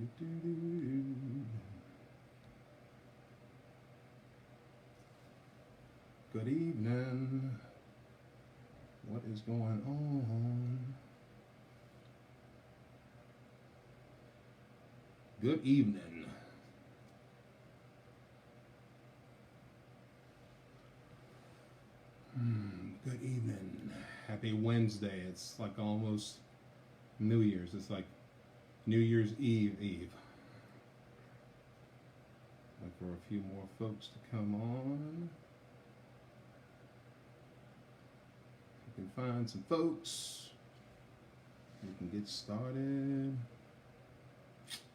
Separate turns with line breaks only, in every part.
Good evening. What is going on? Good evening. Good evening. Happy Wednesday. It's like almost New Year's. It's like New Year's Eve. Like for a few more folks to come on. If you can find some folks, we can get started.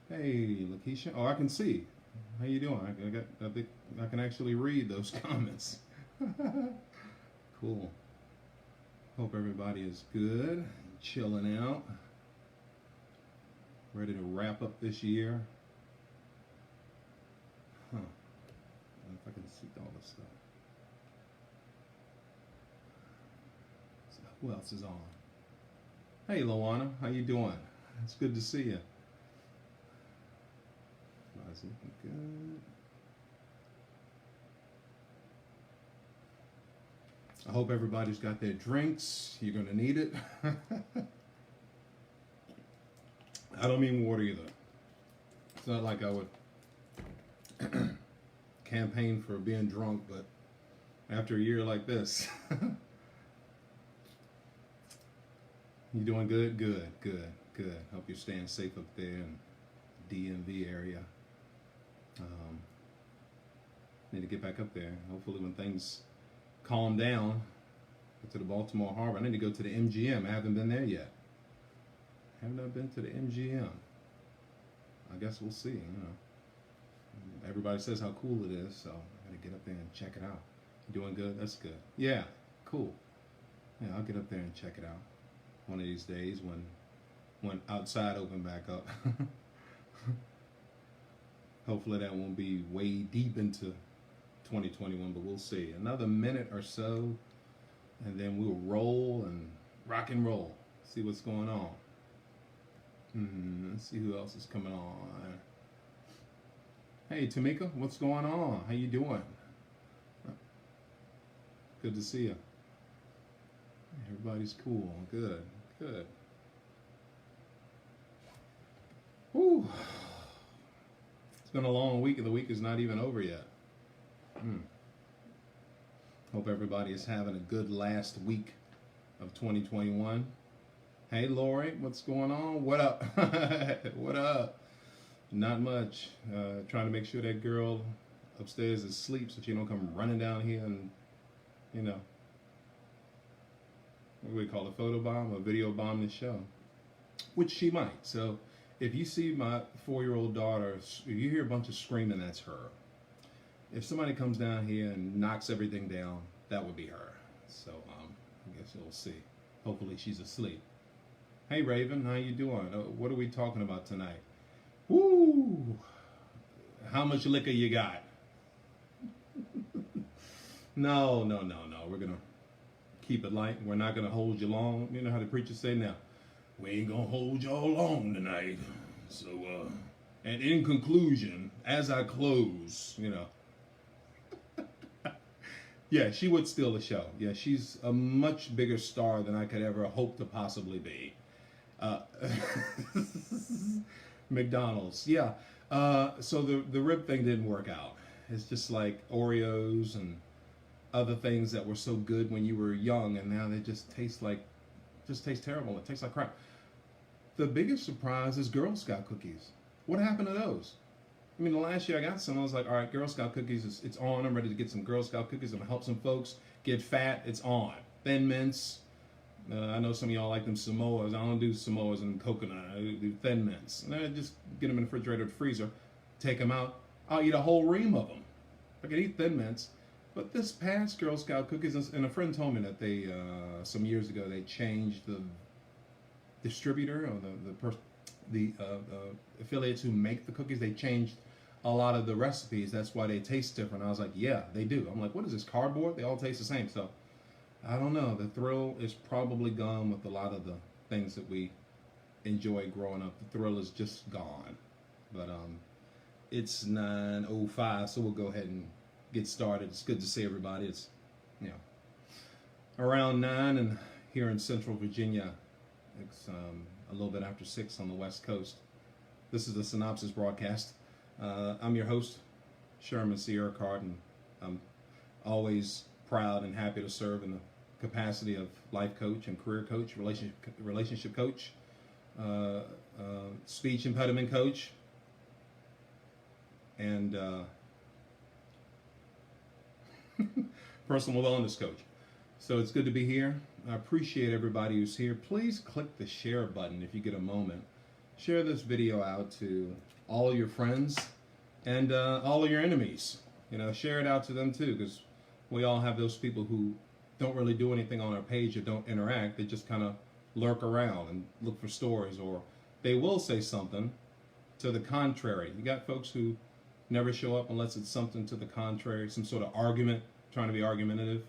Hey, Lakeisha. Oh, I can see. How you doing? I think I can actually read those comments. Cool. Hope everybody is good, chilling out, ready to wrap up this year. I don't know if I can see all this stuff. So who else is on? Hey, Luana, how you doing? It's good to see you. Everybody's looking good. I hope everybody's got their drinks. You're going to need it. I don't mean water either. It's not like I would campaign for being drunk, but after a year like this. You doing good? Good. Hope you're staying safe up there in the DMV area. Need to get back up there. Hopefully when things calm down, go to the Baltimore Harbor. I need to go to the MGM. I haven't been there yet. Have not been to the MGM. I guess we'll see. Everybody says how cool it is, so I gotta get up there and check it out. You doing good? That's good. Yeah, cool. Yeah, I'll get up there and check it out one of these days when outside open back up. Hopefully that won't be way deep into 2021, but we'll see. Another minute or so, and then we'll roll and rock and roll. See what's going on. Let's see who else is coming on. Hey, Tamika, what's going on? How you doing? Good to see you. Everybody's cool. Good. Whew. It's been a long week, and the week is not even over yet. Hope everybody is having a good last week of 2021. Hey, Lori, what's going on? What up? What up? Not much. Trying to make sure that girl upstairs is asleep so she don't come running down here and, what do we call it, photo bomb or video bomb the show, which she might. So if you see my 4-year-old daughter, if you hear a bunch of screaming, that's her. If somebody comes down here and knocks everything down, that would be her. So I guess we'll see. Hopefully she's asleep. Hey Raven, how you doing? What are we talking about tonight? Woo! How much liquor you got? No. We're gonna keep it light. We're not gonna hold you long. You know how the preachers say now. We ain't gonna hold y'all long tonight. So and in conclusion, as I close, yeah, she would steal the show. Yeah, she's a much bigger star than I could ever hope to possibly be. McDonald's, yeah. So the rib thing didn't work out. It's just like Oreos and other things that were so good when you were young, and now they just taste terrible. It tastes like crap. The biggest surprise is Girl Scout cookies. What happened to those? I mean, the last year I got some, I was like, all right, Girl Scout cookies, it's on. I'm ready to get some Girl Scout cookies. I'm going to help some folks get fat. It's on. Thin Mints. I know some of y'all like them Samoas. I don't do Samoas and coconut. I do Thin Mints. And I just get them in the refrigerator or the freezer, take them out. I'll eat a whole ream of them. I can eat Thin Mints. But this past Girl Scout cookies, and a friend told me that they, some years ago, they changed the distributor or the affiliates who make the cookies. They changed a lot of the recipes. That's why they taste different. I was like, yeah, they do. I'm like, what is this, cardboard? They all taste the same. So I don't know. The thrill is probably gone with a lot of the things that we enjoy growing up. The thrill is just gone. But it's 9:05, so we'll go ahead and get started. It's good to see everybody. It's, you know, around 9, and here in Central Virginia, it's a little bit after 6 on the West Coast. This is the Synopsis broadcast. I'm your host, Sherman Sierra Card, and I'm always proud and happy to serve in the capacity of life coach and career coach, relationship coach, speech impediment coach, and personal wellness coach. So it's good to be here. I appreciate everybody who's here. Please click the share button if you get a moment. Share this video out to all your friends and all of your enemies. You know, share it out to them too, because we all have those people who don't really do anything on our page or don't interact. They just kind of lurk around and look for stories, or they will say something to the contrary. You got folks who never show up unless it's something to the contrary, some sort of argument, trying to be argumentative.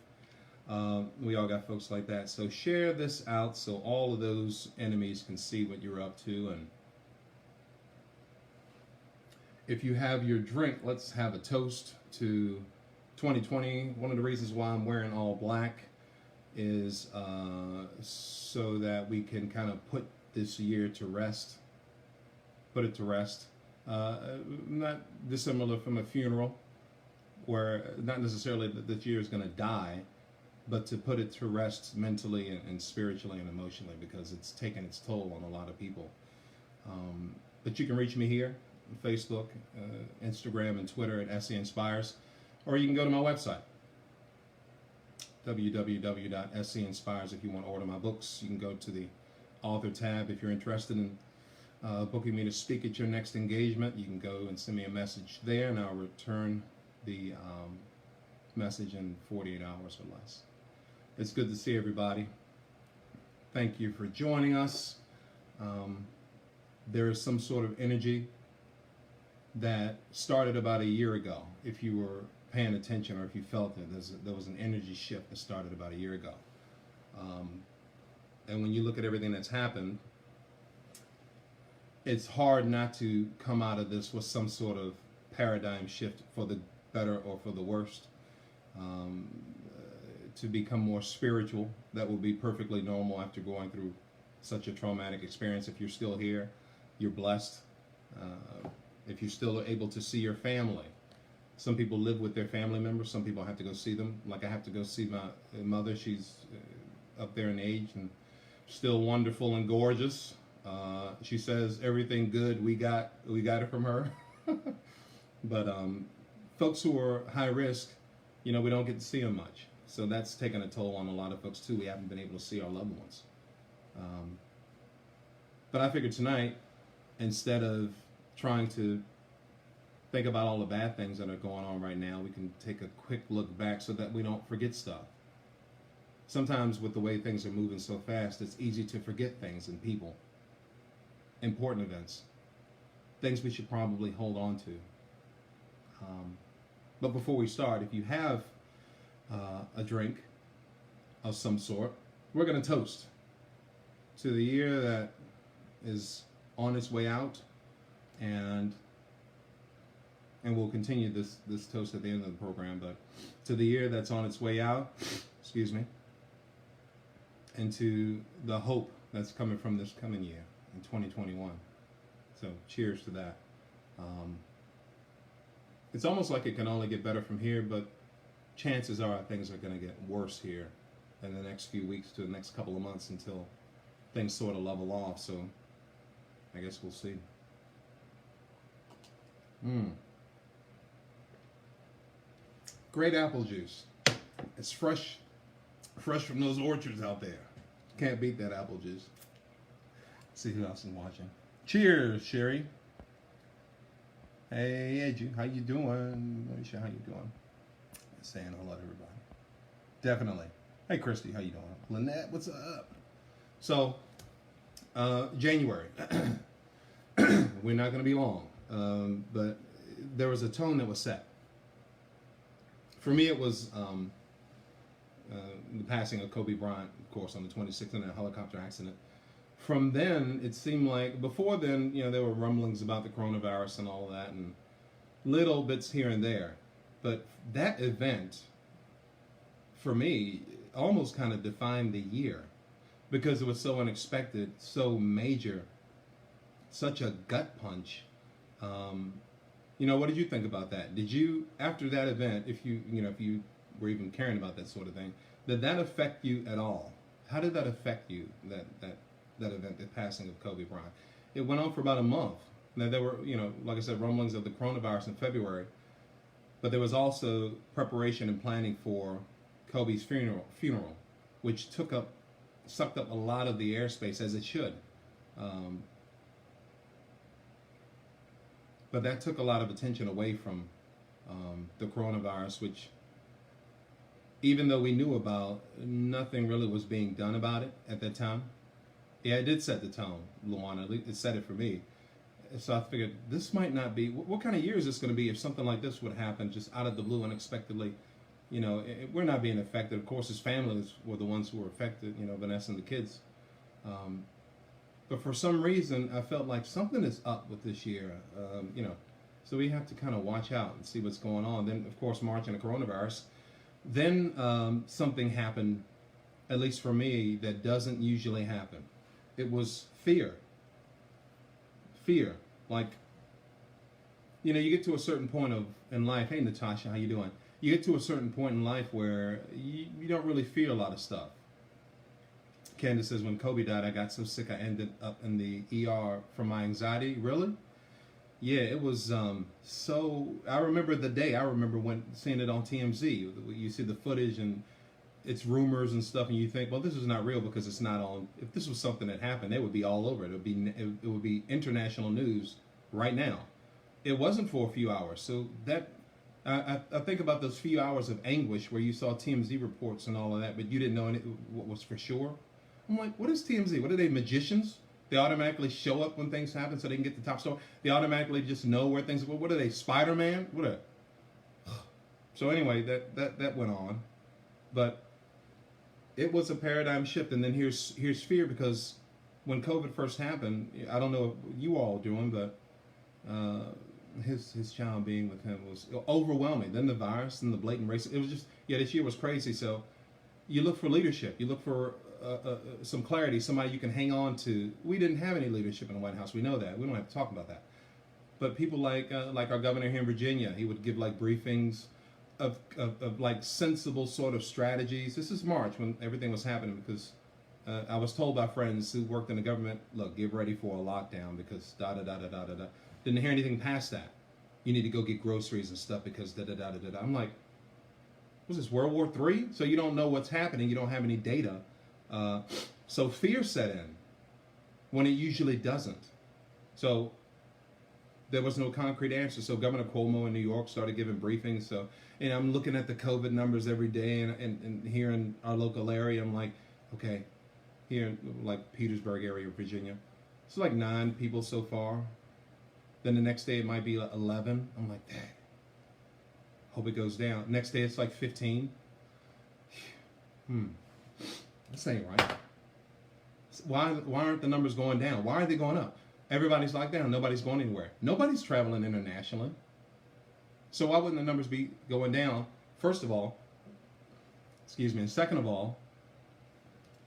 We all got folks like that. So share this out so all of those enemies can see what you're up to. And if you have your drink, let's have a toast to 2020. One of the reasons why I'm wearing all black is so that we can kind of put this year to rest. Put it to rest. Not dissimilar from a funeral, where not necessarily that this year is going to die, but to put it to rest mentally and spiritually and emotionally, because it's taken its toll on a lot of people. But you can reach me here on Facebook, Instagram, and Twitter at SE Inspires, or you can go to my website, www.seinspires. If you want to order my books, you can go to the author tab. If you're interested in booking me to speak at your next engagement, you can go and send me a message there, and I'll return the message in 48 hours or less. It's good to see everybody. Thank you for joining us. There is some sort of energy that started about a year ago. If you were paying attention or if you felt it, there was an energy shift that started about a year ago. And when you look at everything that's happened, it's hard not to come out of this with some sort of paradigm shift for the better or for the worst. To become more spiritual, that will be perfectly normal after going through such a traumatic experience. If you're still here, you're blessed. If you're still able to see your family. Some people live with their family members. Some people have to go see them. Like I have to go see my mother. She's up there in age and still wonderful and gorgeous. She says everything good we got it from her. But folks who are high risk, you know, we don't get to see them much. So that's taken a toll on a lot of folks too. We haven't been able to see our loved ones. But I figured tonight, instead of trying to think about all the bad things that are going on right now, we can take a quick look back so that we don't forget stuff. Sometimes with the way things are moving so fast, it's easy to forget things and people. Important events. Things we should probably hold on to. But before we start, if you have a drink of some sort, we're going to toast to the year that is on its way out, and we'll continue this toast at the end of the program, but to the year that's on its way out, excuse me, and to the hope that's coming from this coming year in 2021. So cheers to that. It's almost like it can only get better from here, but chances are things are going to get worse here in the next few weeks to the next couple of months until things sort of level off. So I guess we'll see. Great apple juice. It's fresh from those orchards out there. Can't beat that apple juice. Let's see who else is watching. Cheers, Sherry. Hey, Edgy, how you doing? Let me show how you doing. Saying hello to everybody. Definitely. Hey, Christy, how you doing? Lynette, what's up? So, January. We're not going to be long, but there was a tone that was set. For me, it was the passing of Kobe Bryant, of course, on the 26th in a helicopter accident. from then, it seemed like before then, there were rumblings about the coronavirus and all of that, and little bits here and there. But that event, for me, almost kind of defined the year because it was so unexpected, so major, such a gut punch. What did you think about that? Did you, after that event, if you were even caring about that sort of thing, did that affect you at all? How did that affect you? That event, the passing of Kobe Bryant. It went on for about a month. Now there were, like I said, rumblings of the coronavirus in February, but there was also preparation and planning for Kobe's funeral, which sucked up a lot of the airspace, as it should. But that took a lot of attention away from the coronavirus, which, even though we knew about, nothing really was being done about it at that time. Yeah, it did set the tone, Luana. At least it set it for me. So I figured this might not be. What kind of year is this going to be if something like this would happen just out of the blue, unexpectedly? We're not being affected. Of course, his families were the ones who were affected. Vanessa and the kids. But for some reason, I felt like something is up with this year. So we have to kind of watch out and see what's going on. Then, of course, March and the coronavirus. Then something happened, at least for me, that doesn't usually happen. It was fear. Fear. Like, you get to a certain point in life. Hey, Natasha, how you doing? You get to a certain point in life where you don't really fear a lot of stuff. Candace says, when Kobe died, I got so sick I ended up in the ER from my anxiety. Really? Yeah, it was so... I remember the day. I remember seeing it on TMZ. You see the footage and it's rumors and stuff, and you think, well, this is not real because it's not on. If this was something that happened, it would be all over. It would be international news right now. It wasn't for a few hours. So that I think about those few hours of anguish where you saw TMZ reports and all of that, but you didn't know what was for sure. I'm like, what is TMZ? What are they, magicians? They automatically show up when things happen so they can get the top story. They automatically just know where things. What are they? Spider-Man? What are? So anyway, that went on, but it was a paradigm shift. And then here's fear, because when COVID first happened, I don't know what you all are doing, but his child being with him was overwhelming. Then the virus and the blatant racism. It was just, this year was crazy. So you look for leadership. You look for some clarity, somebody you can hang on to. We didn't have any leadership in the White House. We know that. We don't have to talk about that. But people like our governor here in Virginia, he would give like briefings of like sensible sort of strategies. This is March when everything was happening, because I was told by friends who worked in the government, look, get ready for a lockdown because da-da-da-da-da-da-da. Didn't hear anything past that. You need to go get groceries and stuff because da-da-da-da-da. I'm like, what's this, World War III? So you don't know what's happening. You don't have any data. So fear set in when it usually doesn't. So there was no concrete answer. So Governor Cuomo in New York started giving briefings. So, and I'm looking at the COVID numbers every day, and here in our local area, I'm like, okay, here in like Petersburg area, Virginia, it's like 9 people so far. Then the next day it might be like 11. I'm like, dang, hope it goes down. Next day it's like 15. This ain't right. Why aren't the numbers going down? Why are they going up? Everybody's locked down. Nobody's going anywhere. Nobody's traveling internationally. So why wouldn't the numbers be going down? First of all, and second of all,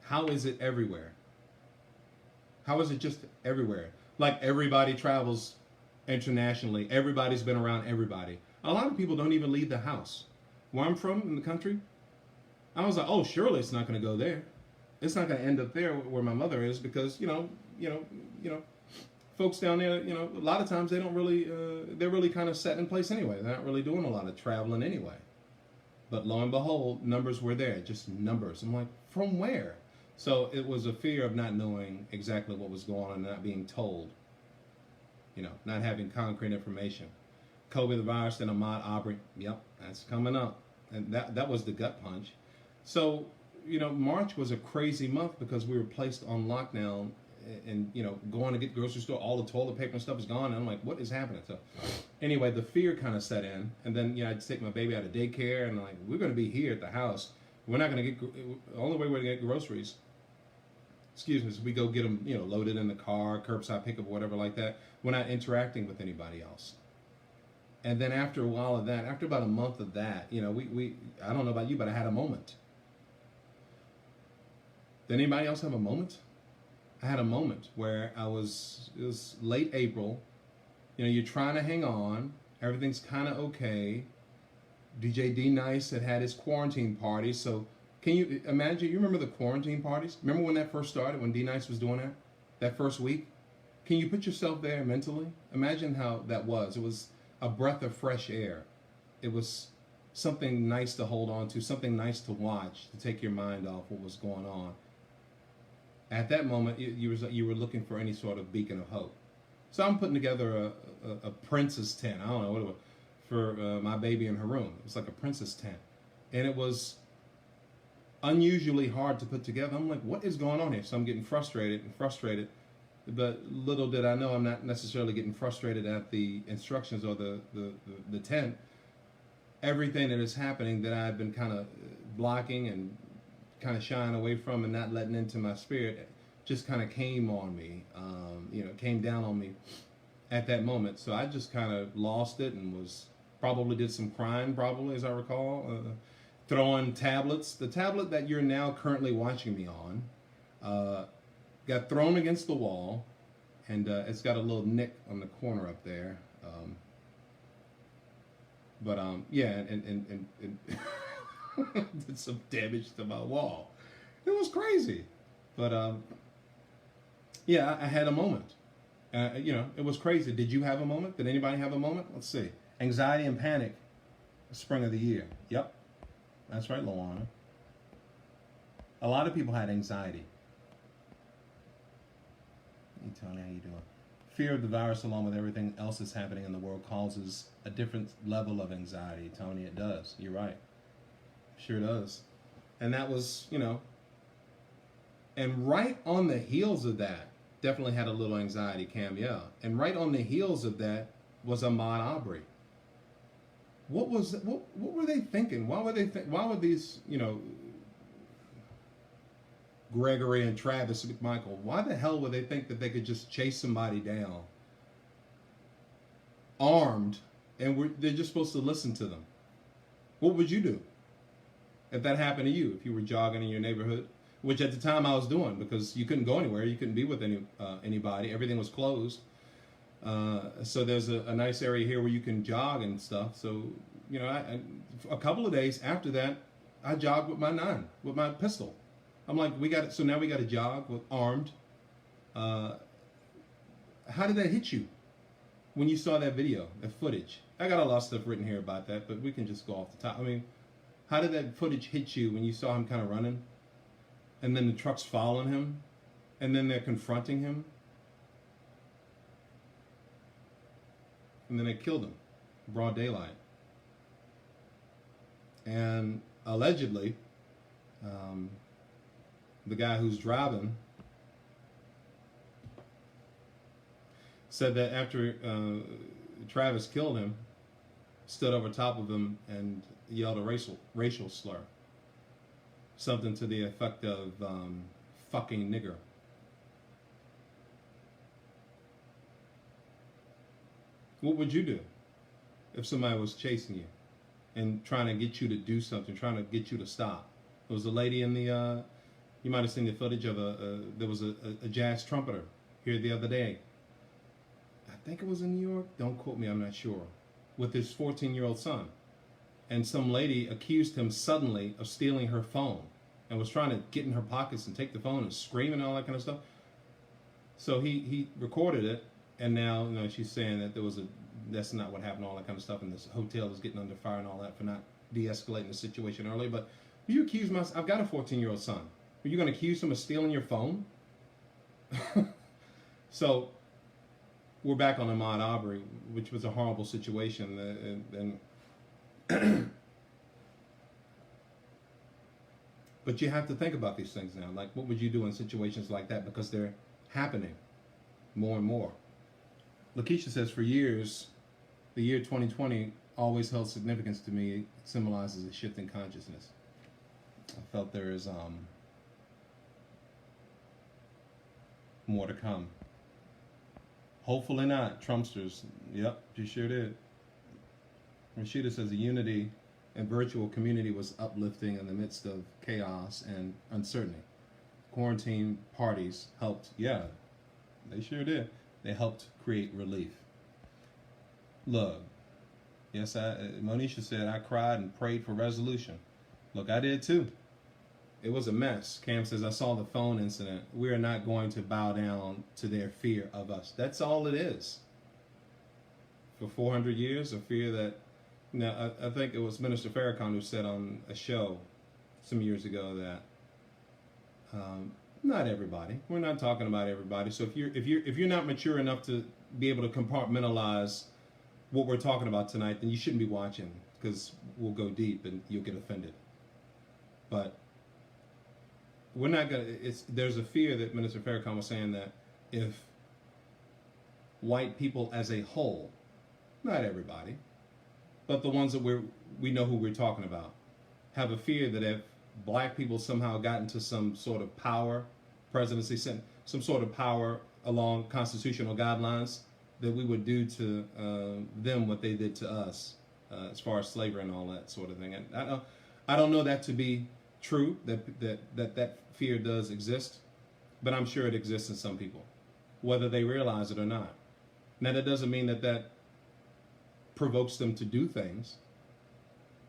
how is it everywhere? How is it just everywhere? Like everybody travels internationally. Everybody's been around everybody. A lot of people don't even leave the house. Where I'm from in the country, I was like, oh, surely it's not going to go there. It's not going to end up there where my mother is, because folks down there, a lot of times they don't really, they're really kind of set in place anyway. They're not really doing a lot of traveling anyway. But lo and behold, numbers were there, just numbers. I'm like, from where? So it was a fear of not knowing exactly what was going on and not being told, not having concrete information. COVID, the virus, then Ahmaud Arbery. Yep, that's coming up. And that was the gut punch. So, March was a crazy month because we were placed on lockdown, and, going to get the grocery store, all the toilet paper and stuff is gone. And I'm like, what is happening? So anyway, the fear kind of set in. And then, I'd take my baby out of daycare, and I'm like, we're going to be here at the house. We're not going to get, the only way we're going to get groceries. excuse me, so we go get them, loaded in the car, curbside pickup, whatever like that. We're not interacting with anybody else. And then after a while of that, after about a month of that, we I don't know about you, but I had a moment. Did anybody else have a moment? I had a moment where it was late April. You're trying to hang on. Everything's kind of okay. DJ D Nice had his quarantine party. So can you imagine? You remember the quarantine parties? Remember when that first started, when D Nice was doing that first week? Can you put yourself there mentally? Imagine how that was. It was a breath of fresh air. It was something nice to hold on to, something nice to watch, to take your mind off what was going on. At that moment, you were looking for any sort of beacon of hope. So I'm putting together a princess tent. I don't know what it was for my baby in her room. It was like a princess tent, and it was unusually hard to put together. I'm like, what is going on here? So I'm getting frustrated. But little did I know, I'm not necessarily getting frustrated at the instructions or the tent. Everything that is happening that I've been kind of blocking and kind of shying away from and not letting into my spirit just kind of came on me, came down on me at that moment. So I just kind of lost it and probably did some crying, probably, as I recall, throwing tablets. The tablet that you're now currently watching me on got thrown against the wall, and it's got a little nick on the corner up there. And did some damage to my wall. It was crazy. But I had a moment. It was crazy. Did you have a moment? Did anybody have a moment? Let's see. Anxiety and panic, spring of the year. Yep. That's right, Luana. A lot of people had anxiety. Hey, Tony, how you doing? Fear of the virus, along with everything else that's happening in the world, causes a different level of anxiety. Tony, it does. You're right. Sure does. And that was, and right on the heels of that, definitely had a little anxiety, Cam, yeah. And right on the heels of that was Ahmaud Arbery. What were they thinking? Why would these, Gregory and Travis McMichael, why the hell would they think that they could just chase somebody down armed and they're just supposed to listen to them? What would you do if that happened to you, if you were jogging in your neighborhood, which at the time I was doing, because you couldn't go anywhere, you couldn't be with anybody, everything was closed. So there's a nice area here where you can jog and stuff. So, a couple of days after that, I jogged with my pistol. I'm like, so now we got to jog with armed. How did that hit you when you saw that video, that footage? I got a lot of stuff written here about that, but we can just go off the top. I mean, how did that footage hit you when you saw him kind of running, and then the truck's following him, and then they're confronting him, and then they killed him, broad daylight. And allegedly, the guy who's driving said that after Travis killed him, stood over top of him and yelled a racial slur. Something to the effect of fucking nigger. What would you do if somebody was chasing you and trying to get you to do something, trying to get you to stop? There was a lady in the, you might have seen the footage of there was a jazz trumpeter here the other day. I think it was in New York. Don't quote me, I'm not sure. With his 14-year-old son. And some lady accused him suddenly of stealing her phone and was trying to get in her pockets and take the phone and scream and all that kind of stuff. So he recorded it, and now she's saying that that's not what happened, all that kind of stuff, and this hotel is getting under fire and all that for not de-escalating the situation early. But you accuse I've got a 14-year-old son. Are you going to accuse him of stealing your phone? So we're back on Ahmaud Arbery, which was a horrible situation, and but you have to think about these things now. Like, what would you do in situations like that? Because they're happening more and more. Lakeisha says, for years, the year 2020 always held significance to me. It symbolizes a shift in consciousness. I felt there is More to come. Hopefully not. Trumpsters. Yep, she sure did. Rashida says the unity and virtual community was uplifting in the midst of chaos and uncertainty. Quarantine parties helped. Yeah, they sure did. They helped create relief. Look, yes, Monisha said I cried and prayed for resolution. Look, I did too. It was a mess. Cam says, I saw the phone incident. We are not going to bow down to their fear of us. That's all it is. For 400 years, a fear that, I think it was Minister Farrakhan who said on a show some years ago that not everybody. We're not talking about everybody. So if you're not mature enough to be able to compartmentalize what we're talking about tonight, then you shouldn't be watching, because we'll go deep and you'll get offended. But we're not gonna. There's a fear that Minister Farrakhan was saying that if white people as a whole, not everybody, but the ones that we know who we're talking about, have a fear that if black people somehow got into some sort of power, presidency, some sort of power along constitutional guidelines, that we would do to them what they did to us, as far as slavery and all that sort of thing. And I don't know that to be true, that fear does exist, but I'm sure it exists in some people, whether they realize it or not. Now, that doesn't mean that provokes them to do things,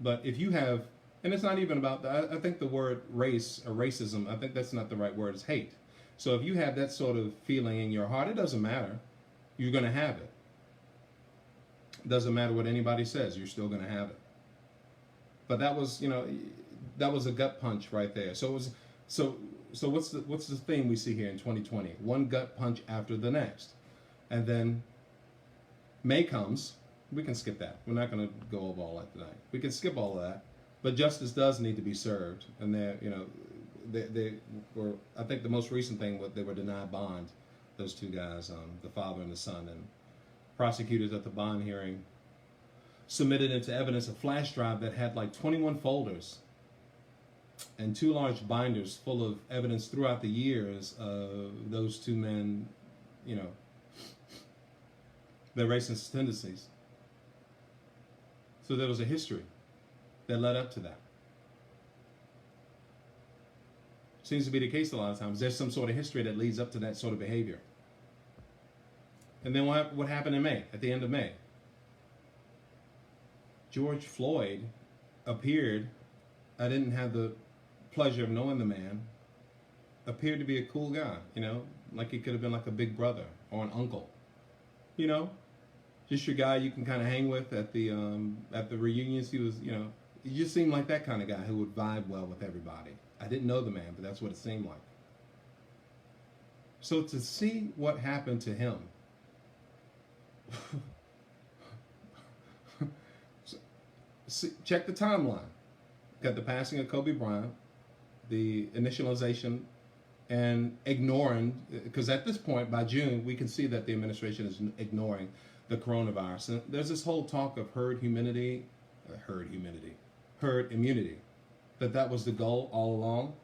but if you have, and it's not even about, I think the word race or racism, I think that's not the right word, it's hate. So if you have that sort of feeling in your heart, it doesn't matter. You're going to have it. It doesn't matter what anybody says, you're still going to have it. But that was, that was a gut punch right there. So it was, so what's the theme we see here in 2020? One gut punch after the next. And then May comes. We can skip that. We're not going to go over all that tonight. We can skip all of that. But justice does need to be served. And they were, I think the most recent thing, they were denied bond. Those two guys, the father and the son, and prosecutors at the bond hearing submitted into evidence a flash drive that had like 21 folders and 2 large binders full of evidence throughout the years of those two men, their racist tendencies. So there was a history that led up to that. Seems to be the case a lot of times. There's some sort of history that leads up to that sort of behavior. And then what happened in May, at the end of May? George Floyd appeared, I didn't have the pleasure of knowing the man, appeared to be a cool guy, like he could have been like a big brother or an uncle, just your guy you can kind of hang with at the reunions. He was, he just seemed like that kind of guy who would vibe well with everybody. I didn't know the man, but that's what it seemed like. So to see what happened to him, check the timeline. Got the passing of Kobe Bryant, the initialization, and ignoring, because at this point, by June, we can see that the administration is ignoring the coronavirus. And there's this whole talk of herd immunity, that was the goal all along.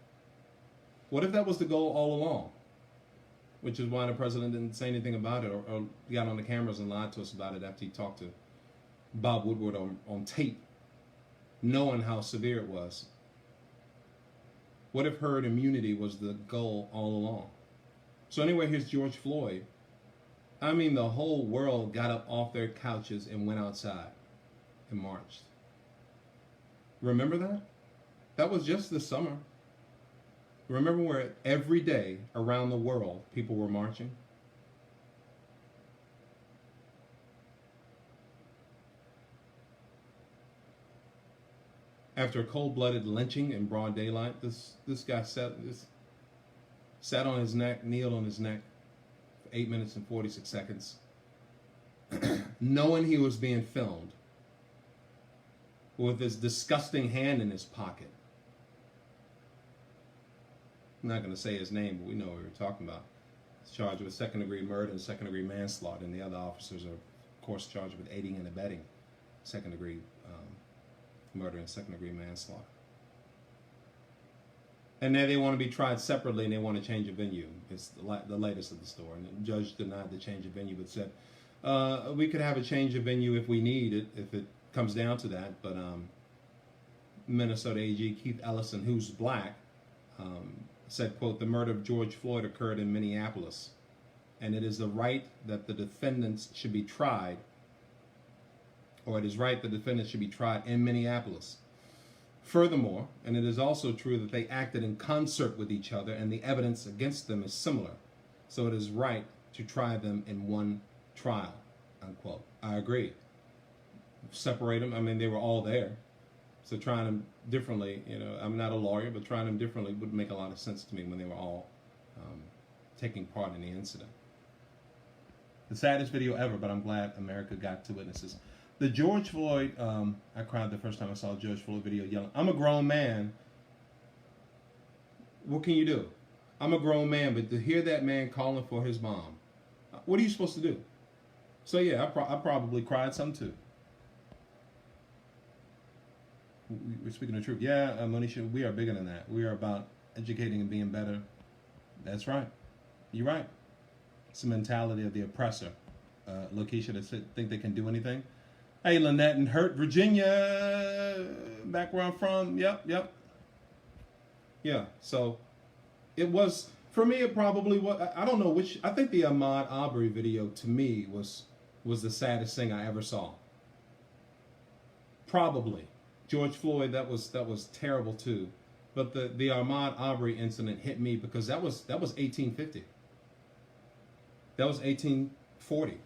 What if that was the goal all along? Which is why the president didn't say anything about it, or got on the cameras and lied to us about it after he talked to Bob Woodward on tape, knowing how severe it was. What if herd immunity was the goal all along? So anyway, here's George Floyd. I mean, the whole world got up off their couches and went outside and marched. Remember that? That was just this summer. Remember where every day around the world people were marching? After a cold-blooded lynching in broad daylight, this guy sat on his neck, kneeled on his neck for 8 minutes and 46 seconds, knowing he was being filmed, with his disgusting hand in his pocket. I'm not going to say his name, but we know what we're talking about. He's charged with second-degree murder and second-degree manslaughter, and the other officers are, of course, charged with aiding and abetting second-degree murder and second-degree manslaughter. And now they want to be tried separately, and they want to change a venue. It's the latest of the story. And the judge denied the change of venue, but said we could have a change of venue if we need it, if it comes down to that. But Minnesota AG Keith Ellison, who's black, said, quote, "The murder of George Floyd occurred in Minneapolis, and it is the right that the defendants should be tried, or it is right the defendants should be tried in Minneapolis. Furthermore, and it is also true that they acted in concert with each other and the evidence against them is similar, so it is right to try them in one trial," unquote. I agree. Separate them. I mean, they were all there. So trying them differently, I'm not a lawyer, but trying them differently would make a lot of sense to me when they were all taking part in the incident. The saddest video ever, but I'm glad America got to witness this. The George Floyd, I cried the first time I saw a George Floyd video yelling, "I'm a grown man." What can you do? I'm a grown man, but to hear that man calling for his mom, what are you supposed to do? So yeah, I probably cried some too. We're speaking the truth. Yeah, Monisha, we are bigger than that. We are about educating and being better. That's right. You're right. It's the mentality of the oppressor. Lakeisha, that think they can do anything. Hey, Lynette and Hurt, Virginia, back where I'm from. Yep. Yeah, so it was, for me, it probably was, I don't know which, I think the Ahmaud Arbery video to me was the saddest thing I ever saw. Probably. George Floyd, that was terrible too. But the Ahmaud Arbery incident hit me because that was 1850. That was 1840.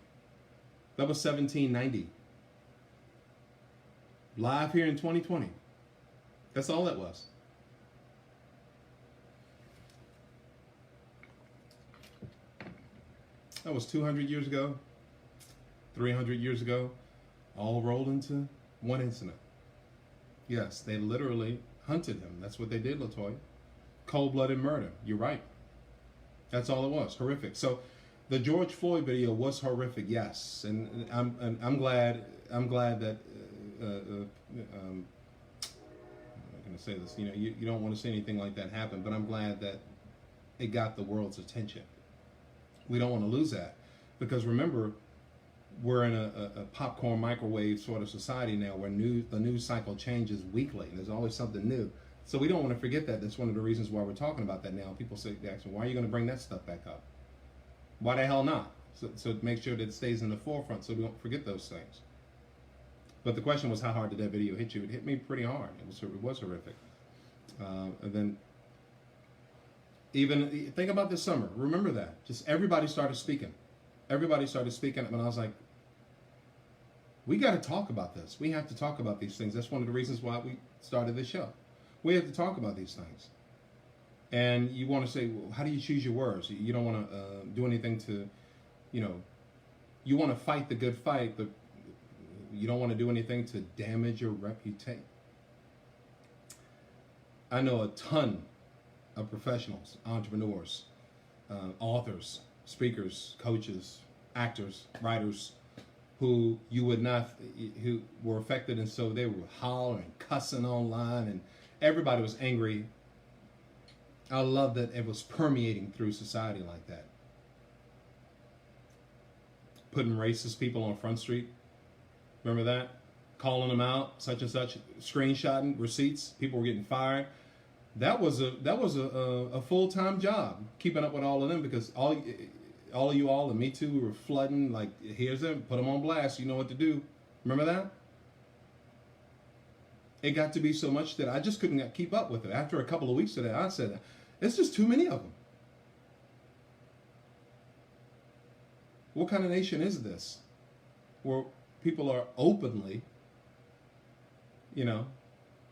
That was 1790. Live here in 2020. That's all that was. That was 200 years ago, 300 years ago, all rolled into one incident. Yes, they literally hunted him. That's what they did, LaToya. Cold-blooded murder. You're right. That's all it was. Horrific. So the George Floyd video was horrific, yes, and I'm glad that I'm going to say this. You don't want to see anything like that happen, but I'm glad that it got the world's attention. We don't want to lose that because remember, we're in a popcorn microwave sort of society now where the news cycle changes weekly. There's always something new. So we don't want to forget that. That's one of the reasons why we're talking about that now. People say, why are you going to bring that stuff back up? Why the hell not? So make sure that it stays in the forefront so we don't forget those things. But the question was, how hard did that video hit you? It hit me pretty hard. It was horrific. And then even think about this summer. Remember that. Just everybody started speaking. Everybody started speaking. And I was like, we got to talk about this. We have to talk about these things. That's one of the reasons why we started this show. We have to talk about these things. And you want to say, well, how do you choose your words? You don't want to do anything to, you want to fight the good fight, but you don't want to do anything to damage your reputation. I know a ton of professionals, entrepreneurs, authors, speakers, coaches, actors, writers, who who were affected, and so they were hollering, cussing online, and everybody was angry. I love that it was permeating through society like that. Putting racist people on Front Street. Remember that? Calling them out, such and such, screenshotting receipts. People were getting fired. That was a full-time job, keeping up with all of them, because all of you all and me too, we were flooding, like, here's them, put them on blast, you know what to do. Remember that? It got to be so much that I just couldn't keep up with it. After a couple of weeks of that, I said, it's just too many of them. What kind of nation is this? Where people are openly,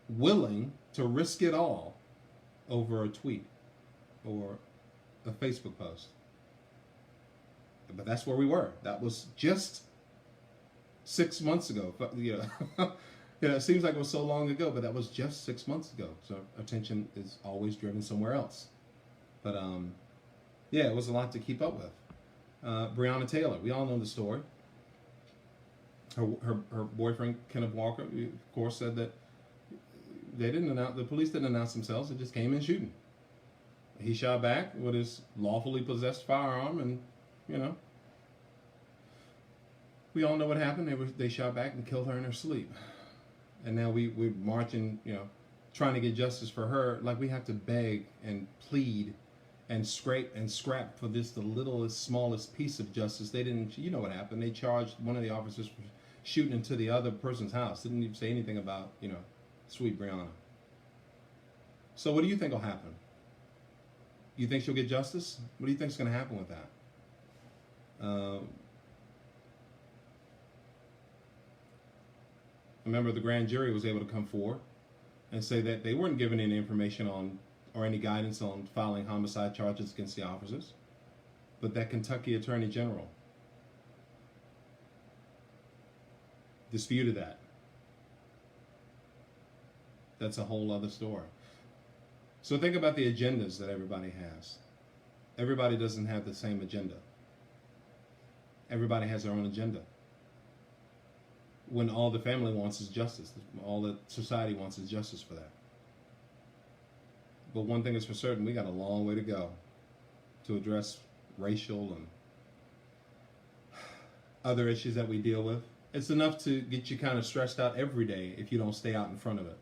willing to risk it all over a tweet or a Facebook post. But that's where we were. That was just 6 months ago. It seems like it was so long ago, but that was just 6 months ago. So attention is always driven somewhere else. But it was a lot to keep up with. Breonna Taylor, we all know the story. Her boyfriend, Kenneth Walker, of course, said that the police didn't announce themselves. They just came in shooting. he shot back with his lawfully possessed firearm, and you know, we all know what happened. They shot back and killed her in her sleep. And now we're marching, you know, trying to get justice for her. Like, we have to beg and plead and scrape and scrap for this, the littlest, smallest piece of justice. They didn't, you know what happened. They charged one of the officers for shooting into the other person's house. Didn't even say anything about, you know, sweet Brianna. So what do you think will happen? You think she'll get justice? What do you think is going to happen with that? A member of the grand jury was able to come forward and say that they weren't given any information on or any guidance on filing homicide charges against the officers, but that Kentucky Attorney General disputed that. That's a whole other story. So think about the agendas that everybody has. Everybody doesn't have the same agenda. Everybody has their own agenda. When all the family wants is justice, all that society wants is justice for that. But one thing is for certain, we got a long way to go to address racial and other issues that we deal with. It's enough to get you kind of stressed out every day if you don't stay out in front of it.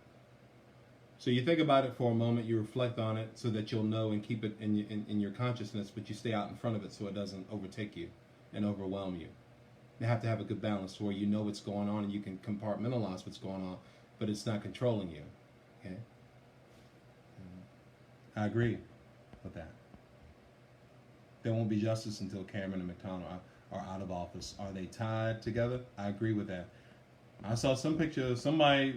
So you think about it for a moment, you reflect on it so that you'll know and keep it in your consciousness, but you stay out in front of it so it doesn't overtake you and overwhelm you. You have to have a good balance where you know what's going on and you can compartmentalize what's going on, but it's not controlling you. Okay? I agree with that. There won't be justice until Cameron and McDonald are out of office. Are they tied together? I agree with that. I saw some picture of somebody,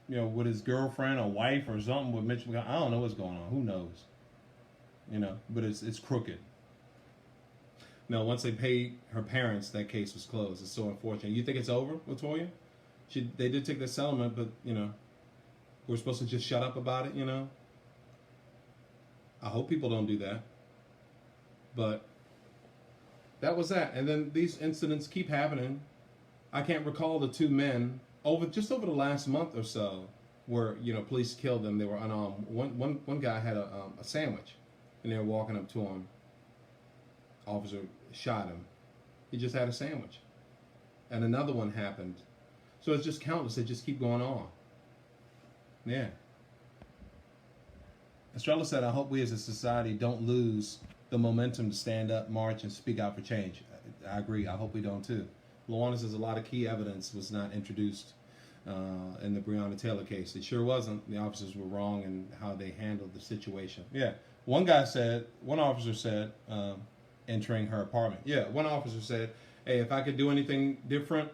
with his girlfriend or wife or something with Mitch McConnell. I don't know what's going on. Who knows? But it's crooked. No, once they paid her parents, that case was closed. It's so unfortunate. You think it's over, Latoya? They did take the settlement, but, we're supposed to just shut up about it, I hope people don't do that. But that was that. And then these incidents keep happening. I can't recall the two men over the last month or so where, police killed them. They were unarmed. One guy had a sandwich, and they were walking up to him. Officer shot him. He just had a sandwich. And another one happened. So it's just countless. They just keep going on. Yeah. Estrella said, I hope we as a society don't lose the momentum to stand up, march, and speak out for change. I agree. I hope we don't too. Luana says a lot of key evidence was not introduced in the Breonna Taylor case. It sure wasn't. The officers were wrong in how they handled the situation. Yeah. One officer said, entering her apartment. Yeah, one officer said, hey, if I could do anything different,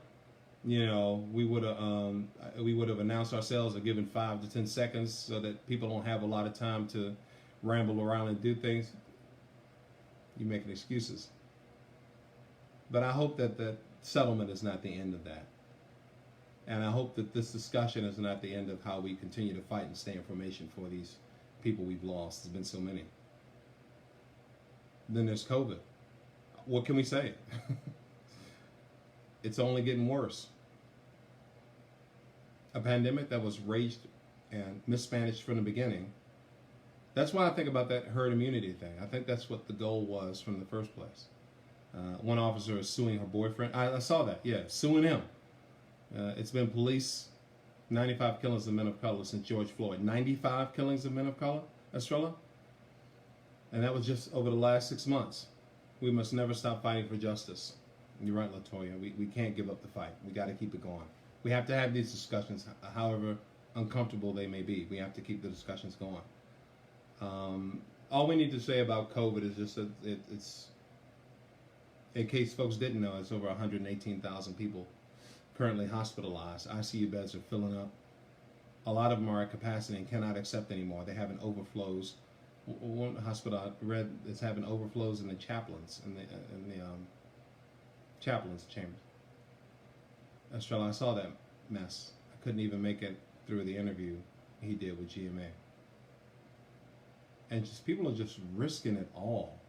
we would have announced ourselves or given 5 to 10 seconds so that people don't have a lot of time to ramble around and do things. You're making excuses. But I hope that the settlement is not the end of that. And I hope that this discussion is not the end of how we continue to fight and stay in formation for these people we've lost. There's been so many. Then there's COVID. What can we say? It's only getting worse. A pandemic that was raged and mismanaged from the beginning. That's why I think about that herd immunity thing. I think that's what the goal was from the first place. One officer is suing her boyfriend. I saw that, yeah, suing him. It's been police, 95 killings of men of color since George Floyd. 95 killings of men of color, Estrella? And that was just over the last 6 months. We must never stop fighting for justice. You're right, Latoya. We can't give up the fight. We got to keep it going. We have to have these discussions, however uncomfortable they may be. We have to keep the discussions going. All we need to say about COVID is just that it's, in case folks didn't know, it's over 118,000 people currently hospitalized. ICU beds are filling up. A lot of them are at capacity and cannot accept anymore. They're having overflows. One hospital I read is having overflows in the chaplains, in the chaplains chambers. Estrella, I saw that mess. I couldn't even make it through the interview he did with GMA. And just people are just risking it all.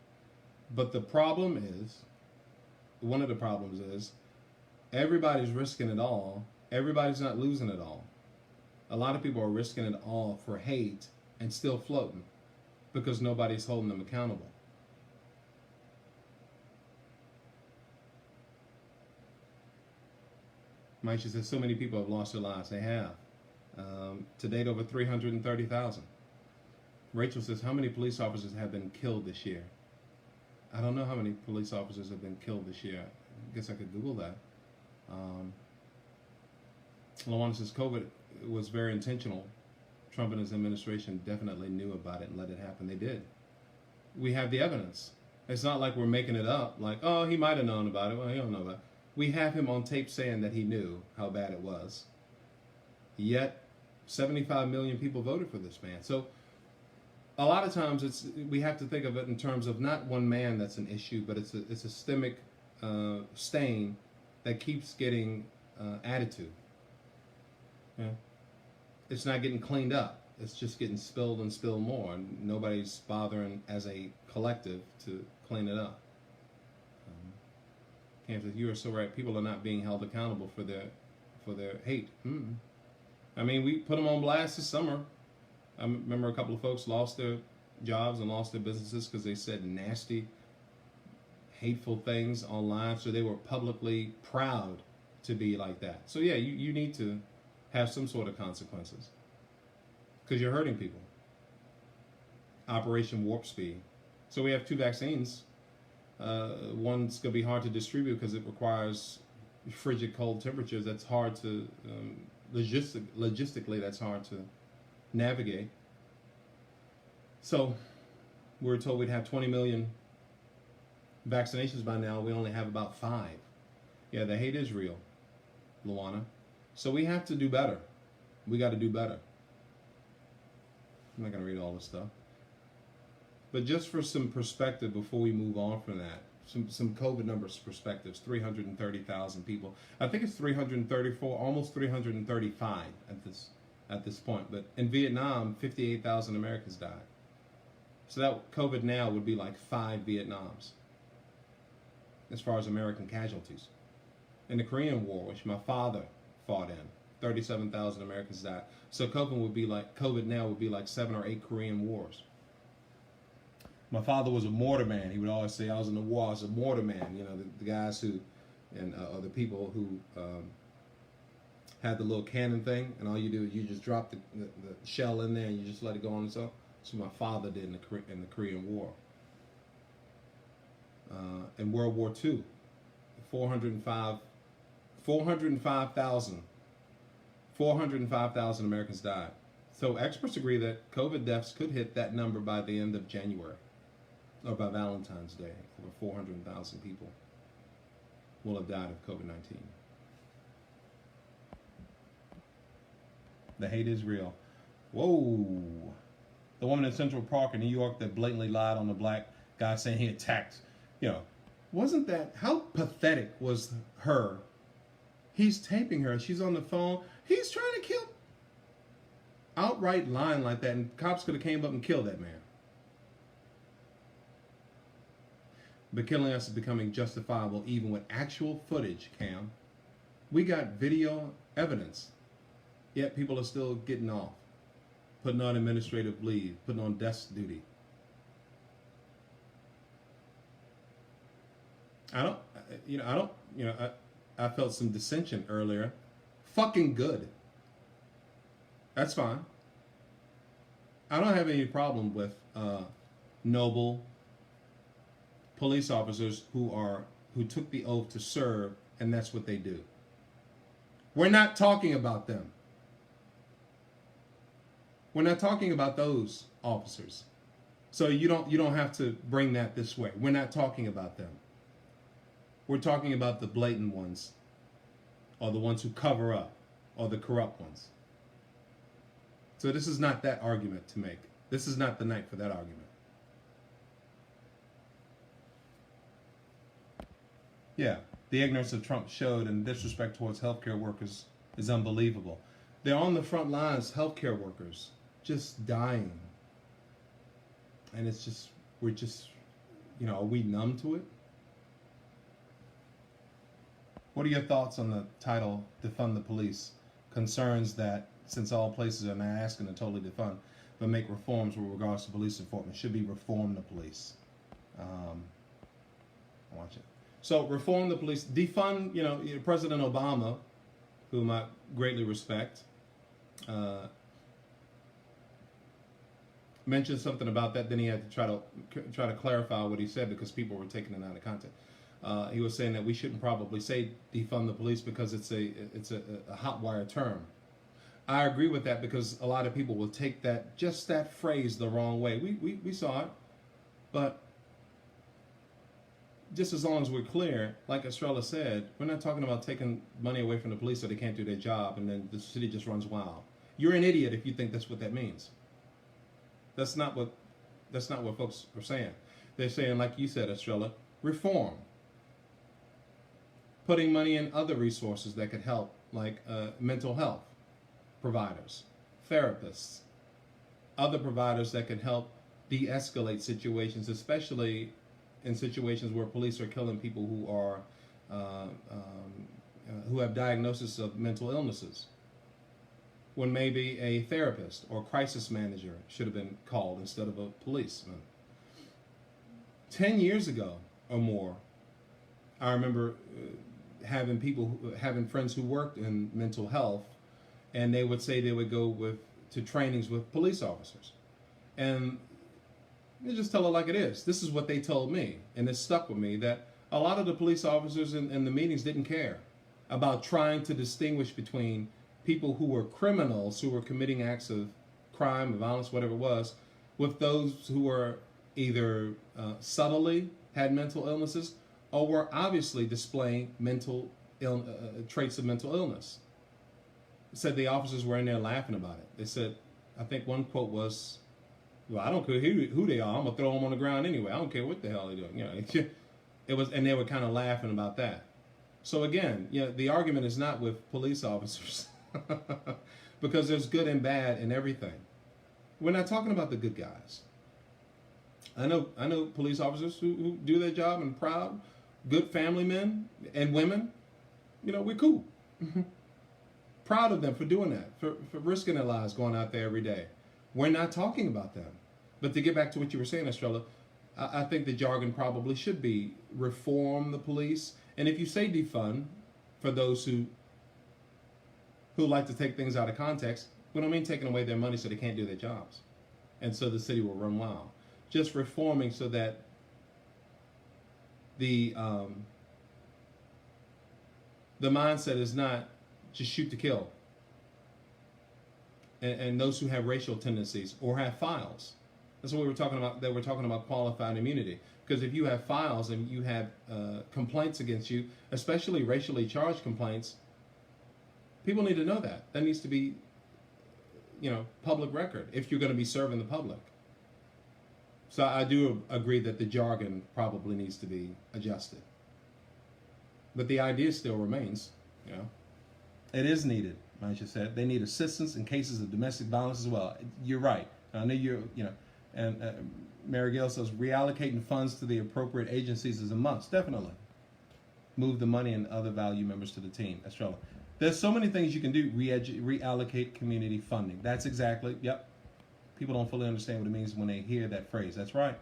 But the problem is, one of the problems is, everybody's risking it all. Everybody's not losing it all. A lot of people are risking it all for hate and still floating because nobody's holding them accountable. Maisha says so many people have lost their lives. They have. To date, over 330,000. Rachel says, how many police officers have been killed this year? I don't know how many police officers have been killed this year. I guess I could Google that. Lawana says, COVID was very intentional. Trump and his administration definitely knew about it and let it happen. They did. We have the evidence. It's not like we're making it up, like, oh, he might have known about it. Well, he don't know about it. We have him on tape saying that he knew how bad it was. Yet, 75 million people voted for this man. So, a lot of times we have to think of it in terms of not one man that's an issue, but it's a systemic stain that keeps getting added to. Yeah. It's not getting cleaned up. It's just getting spilled and spilled more, and nobody's bothering as a collective to clean it up. Cam says, you are so right. People are not being held accountable for their hate. I mean, we put them on blast this summer. I remember a couple of folks lost their jobs and lost their businesses because they said nasty, hateful things online. So they were publicly proud to be like that. So yeah, you need to have some sort of consequences because you're hurting people. Operation Warp Speed. So we have 2 vaccines. One's going to be hard to distribute because it requires frigid cold temperatures. That's hard to, logistically, that's hard to navigate. So we're told we'd have 20 million vaccinations by now. We only have about 5. Yeah, the hate is real, Luana. So we have to do better. We got to do better. I'm not going to read all this stuff. But just for some perspective before we move on from that, some COVID numbers perspectives, 330,000 people. I think it's 334, almost 335 at this point. But in Vietnam, 58,000 Americans died. So that COVID now would be like 5 Vietnams as far as American casualties. In the Korean War, which my father fought in, 37,000 Americans died. So COVID now would be like 7 or 8 Korean wars. My father was a mortar man. He would always say, I was in the war, I was a mortar man. You know, the guys who, or the people who had the little cannon thing, and all you do is you just drop the shell in there and you just let it go on itself. So my father did in the Korean War. In World War II, 405,000 Americans died. So experts agree that COVID deaths could hit that number by the end of January, or by Valentine's Day. Over 400,000 people will have died of COVID-19. The hate is real. Whoa. The woman in Central Park in New York that blatantly lied on the black guy saying he attacked, wasn't that, how pathetic was her? He's taping her. She's on the phone. He's trying to kill. Outright lying like that, and cops could have came up and killed that man. But killing us is becoming justifiable even with actual footage, Cam. We got video evidence. Yet people are still getting off, putting on administrative leave, putting on desk duty. I felt some dissension earlier. Fucking good. That's fine. I don't have any problem with noble police officers who took the oath to serve, and that's what they do. We're not talking about them. We're not talking about those officers. So you don't have to bring that this way. We're not talking about them. We're talking about the blatant ones, or the ones who cover up, or the corrupt ones. So this is not that argument to make. This is not the night for that argument. Yeah, the ignorance of Trump showed and disrespect towards healthcare workers is unbelievable. They're on the front lines, healthcare workers, just dying. And it's just, are we numb to it? What are your thoughts on the title, Defund the Police? Concerns that since all places are not asking to totally defund, but make reforms with regards to police enforcement. Should be reform the police. Watch it. So reform the police, defund. President Obama, whom I greatly respect, mentioned something about that. Then he had to try to clarify what he said because people were taking it out of context. He was saying that we shouldn't probably say defund the police because it's a hot wire term. I agree with that because a lot of people will take that phrase the wrong way. We saw it, but just as long as we're clear, like Estrella said, we're not talking about taking money away from the police so they can't do their job and then the city just runs wild. You're an idiot if you think that's what that means. That's not what folks are saying. They're saying, like you said, Estrella, reform. Putting money in other resources that could help, like mental health providers, therapists, other providers that could help de-escalate situations, especially in situations where police are killing people who have diagnosis of mental illnesses, when maybe a therapist or crisis manager should have been called instead of a policeman. 10 years ago or more, I remember having friends who worked in mental health, and they would say they would go to trainings with police officers, and you just tell it like it is. This is what they told me, and it stuck with me, that a lot of the police officers in the meetings didn't care about trying to distinguish between people who were criminals, who were committing acts of crime, of violence, whatever it was, with those who were either subtly had mental illnesses or were obviously displaying traits of mental illness. Said the officers were in there laughing about it. They said, I think one quote was, "Well, I don't care who they are. I'm gonna throw them on the ground anyway. I don't care what the hell they're doing." It was, and they were kind of laughing about that. So again, the argument is not with police officers, because there's good and bad in everything. We're not talking about the good guys. I know police officers who do their job and proud, good family men and women. We're cool. Proud of them for doing that, for risking their lives going out there every day. We're not talking about them. But to get back to what you were saying, Estrella, I think the jargon probably should be reform the police. And if you say defund, for those who like to take things out of context, we don't mean taking away their money so they can't do their jobs. And so the city will run wild. Just reforming so that the mindset is not just shoot to kill. And those who have racial tendencies or have files. That's what we were talking about. That we're talking about qualified immunity. Because if you have files and you have complaints against you, especially racially charged complaints, people need to know that. That needs to be, public record if you're going to be serving the public. So I do agree that the jargon probably needs to be adjusted. But the idea still remains, It is needed, like you said. They need assistance in cases of domestic violence as well. You're right. I know and Mary Gail says reallocating funds to the appropriate agencies is a must. Definitely. Move the money and other value members to the team. That's relevant. There's so many things you can do. Reallocate community funding. That's exactly, yep. People don't fully understand what it means when they hear that phrase. That's right.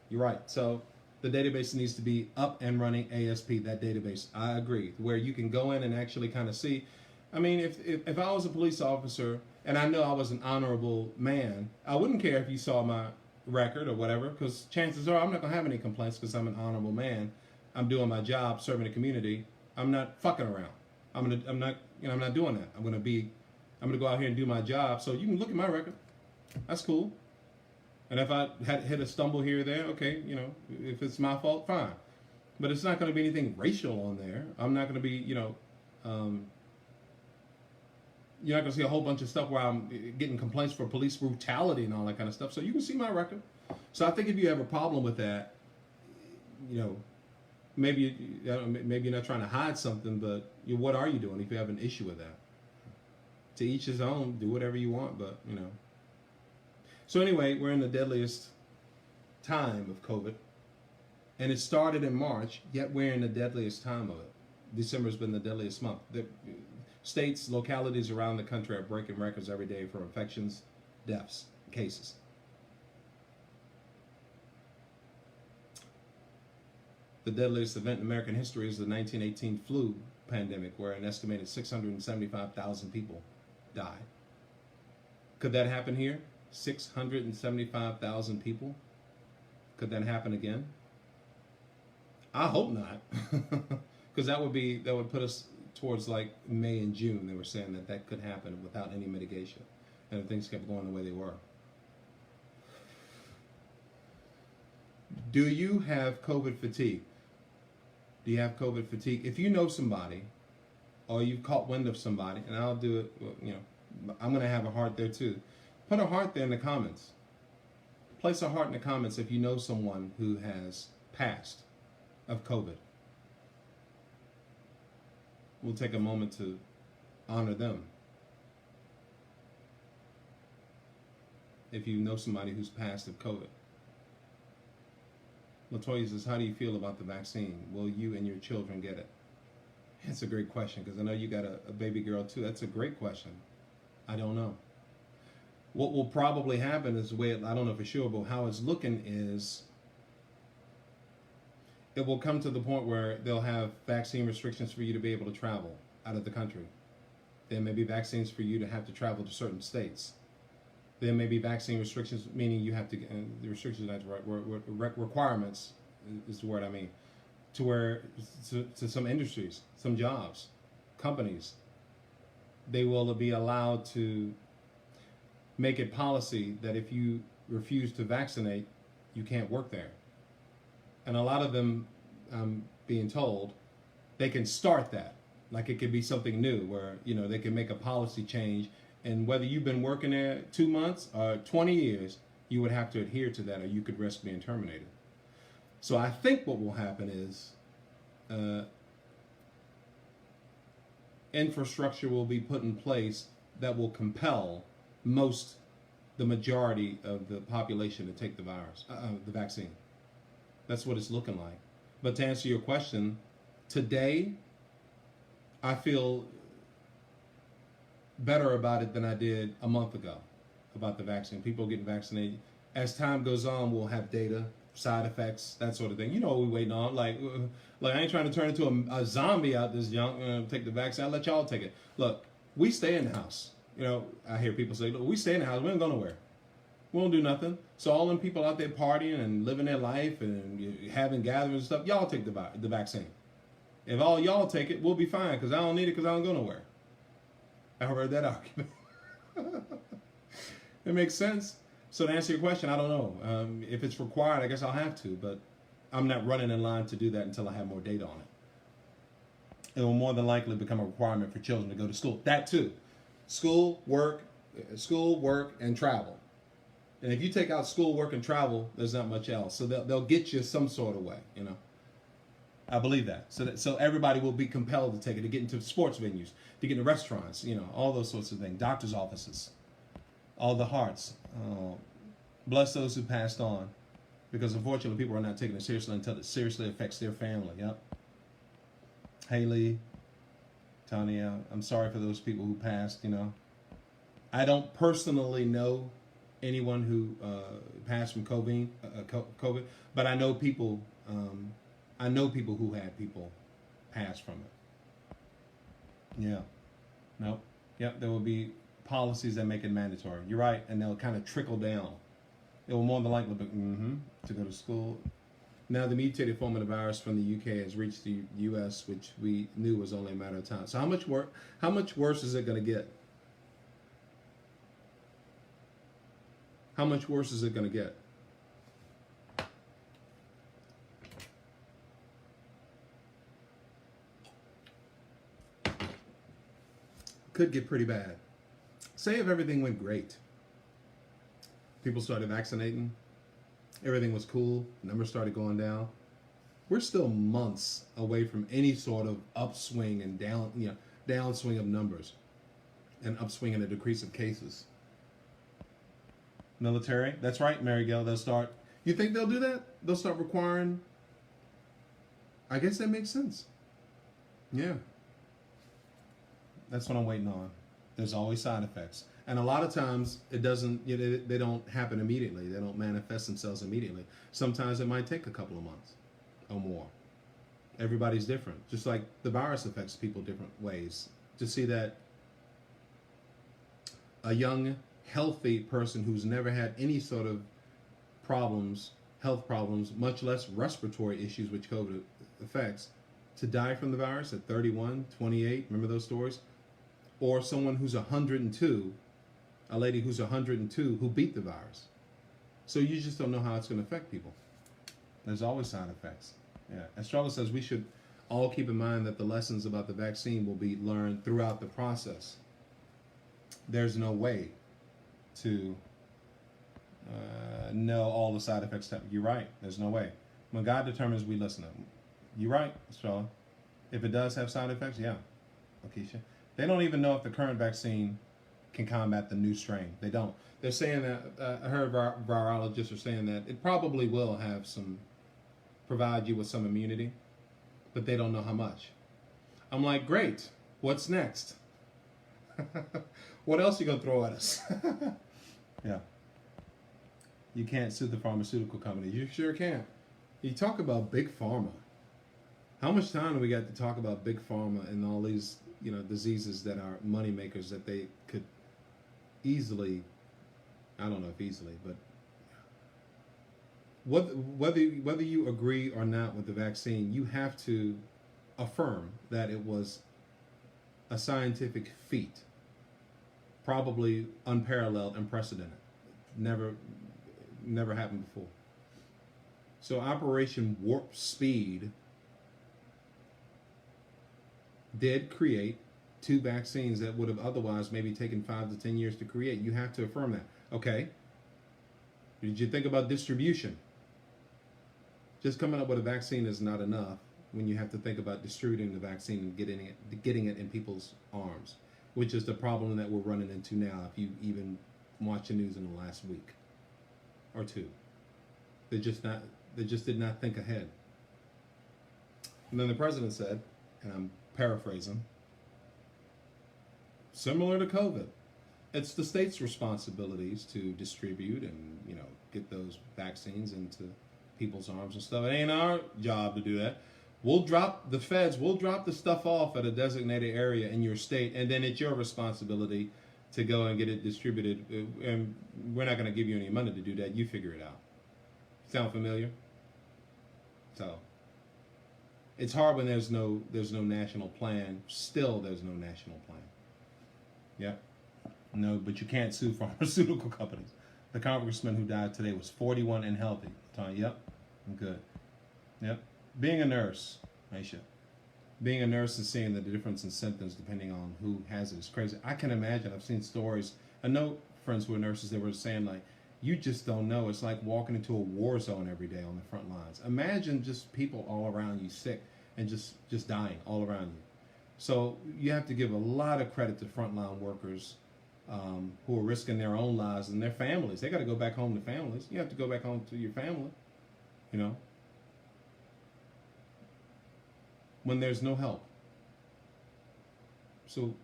You're right. So the database needs to be up and running ASP, that database. I agree. Where you can go in and actually kind of see. I mean, if I was a police officer and I know I was an honorable man, I wouldn't care if you saw my record or whatever, because chances are I'm not going to have any complaints because I'm an honorable man. I'm doing my job, serving the community. I'm not fucking around. I'm not doing that. I'm going to go out here and do my job. So you can look at my record. That's cool. And if I had hit a stumble here or there, okay, if it's my fault, fine. But it's not going to be anything racial on there. I'm not going to be, you're not going to see a whole bunch of stuff where I'm getting complaints for police brutality and all that kind of stuff. So you can see my record. So I think if you have a problem with that, maybe you're not trying to hide something, but what are you doing if you have an issue with that? To each his own. Do whatever you want, but So anyway, we're in the deadliest time of COVID, and it started in March. Yet we're in the deadliest time of it. December's been the deadliest month. States, localities around the country are breaking records every day for infections, deaths, cases. The deadliest event in American history is the 1918 flu pandemic, where an estimated 675,000 people died. Could that happen here? 675,000 people? Could that happen again? I hope not, because that would put us towards like May and June. They were saying that could happen without any mitigation, and if things kept going the way they were. Do you have COVID fatigue? Do you have COVID fatigue? If you know somebody, or you've caught wind of somebody, and I'll do it, I'm going to have a heart there too. Put a heart there in the comments. Place a heart in the comments if you know someone who has passed of COVID. We'll take a moment to honor them. If you know somebody who's passed of COVID. Latoya says, how do you feel about the vaccine? Will you and your children get it? It's a great question, because I know you got a baby girl too. That's a great question. I don't know. What will probably happen is I don't know for sure, but how it's looking is it will come to the point where they'll have vaccine restrictions for you to be able to travel out of the country. There may be vaccines for you to have to travel to certain states. There may be vaccine restrictions, meaning you have to, the restrictions, requirements is the word I mean, to some industries, some jobs, companies, they will be allowed to make it policy that if you refuse to vaccinate, you can't work there. And a lot of them, I'm being told, they can start that. Like it could be something new where, they can make a policy change, and whether you've been working there 2 months or 20 years, you would have to adhere to that, or you could risk being terminated. So I think what will happen is infrastructure will be put in place that will compel the majority of the population to take the vaccine. That's what it's looking like. But to answer your question, today, I feel better about it than I did a month ago about the vaccine. People getting vaccinated. As time goes on, we'll have data, side effects, that sort of thing. You know what we're waiting on. Like I ain't trying to turn into a zombie out this junk. Take the vaccine. I'll let y'all take it. Look, we stay in the house. I hear people say, look, we stay in the house. We don't go nowhere. We don't do nothing. So all them people out there partying and living their life and having gatherings and stuff, y'all take the vaccine. If all y'all take it, we'll be fine, because I don't need it because I don't go nowhere. I heard that argument. It makes sense. So to answer your question, I don't know. If it's required, I guess I'll have to, but I'm not running in line to do that until I have more data on it. It will more than likely become a requirement for children to go to school. That too. School, work, and travel. And if you take out school, work, and travel, there's not much else. So they'll get you some sort of way, I believe that. So everybody will be compelled to take it, to get into sports venues, to get into restaurants, all those sorts of things, doctor's offices, all the hearts. Bless those who passed on, because unfortunately people are not taking it seriously until it seriously affects their family. Yep. Haley, Tanya, I'm sorry for those people who passed, I don't personally know anyone who passed from COVID, but I know people who had people pass from it. Yeah. Nope. Yep, there will be policies that make it mandatory. You're right, and they'll kind of trickle down. It will more than likely be to go to school. Now, the mutated form of the virus from the UK has reached the US, which we knew was only a matter of time. So how much worse is it going to get? How much worse is it going to get? Could get pretty bad. Say if everything went great. People started vaccinating. Everything was cool. Numbers started going down. We're still months away from any sort of upswing and downswing of numbers, and upswing and a decrease of cases. Military, that's right, Mary Gail. They'll start. You think they'll do that? They'll start requiring. I guess that makes sense. Yeah. That's what I'm waiting on. There's always side effects, and a lot of times it doesn't. They don't happen immediately. They don't manifest themselves immediately. Sometimes it might take a couple of months or more. Everybody's different. Just like the virus affects people different ways. To see that a young, healthy person who's never had any sort of problems, health problems, much less respiratory issues which COVID affects, to die from the virus at 31, 28, remember those stories? Or someone who's 102, a lady who's 102 who beat the virus. So you just don't know how it's going to affect people. There's always side effects. Yeah. Estrella says we should all keep in mind that the lessons about the vaccine will be learned throughout the process. There's no way to know all the side effects. You're right. There's no way. When God determines, we listen to him. You're right, Estrella. If it does have side effects, yeah. Lakeisha. They don't even know if the current vaccine can combat the new strain. They don't. They're saying that, I heard virologists are saying that it probably will have some, provide you with some immunity, but they don't know how much. I'm like, great. What's next? What else are you going to throw at us? Yeah. You can't sue the pharmaceutical company. You sure can't. You talk about big pharma. How much time do we got to talk about big pharma and all these, diseases that are money makers that they could easily, I don't know if easily, but whether you agree or not with the vaccine, you have to affirm that it was a scientific feat, probably unparalleled, unprecedented, never happened before. So Operation Warp Speed did create 2 vaccines that would have otherwise maybe taken 5 to 10 years to create. You have to affirm that. Okay. Did you think about distribution? Just coming up with a vaccine is not enough when you have to think about distributing the vaccine and getting it in people's arms, which is the problem that we're running into now if you even watch the news in the last week or 2. They just did not think ahead. And then the president said, and I'm paraphrasing, similar to COVID, it's the state's responsibilities to distribute and get those vaccines into people's arms and stuff. It ain't our job to do that. We'll drop the stuff off at a designated area in your state, and then it's your responsibility to go and get it distributed. And we're not going to give you any money to do that. You figure it out. Sound familiar? So it's hard when there's no national plan. Still, there's no national plan. Yep. No, but you can't sue pharmaceutical companies. The congressman who died today was 41 and healthy. Yep, I'm good. Yep. Being a nurse, Aisha. Being a nurse and seeing the difference in symptoms depending on who has it is crazy. I can imagine. I've seen stories. I know friends who are nurses. They were saying you just don't know. It's like walking into a war zone every day on the front lines. Imagine just people all around you sick and just dying all around you. So you have to give a lot of credit to frontline workers who are risking their own lives and their families. They got to go back home to families. You have to go back home to your family, when there's no help. So,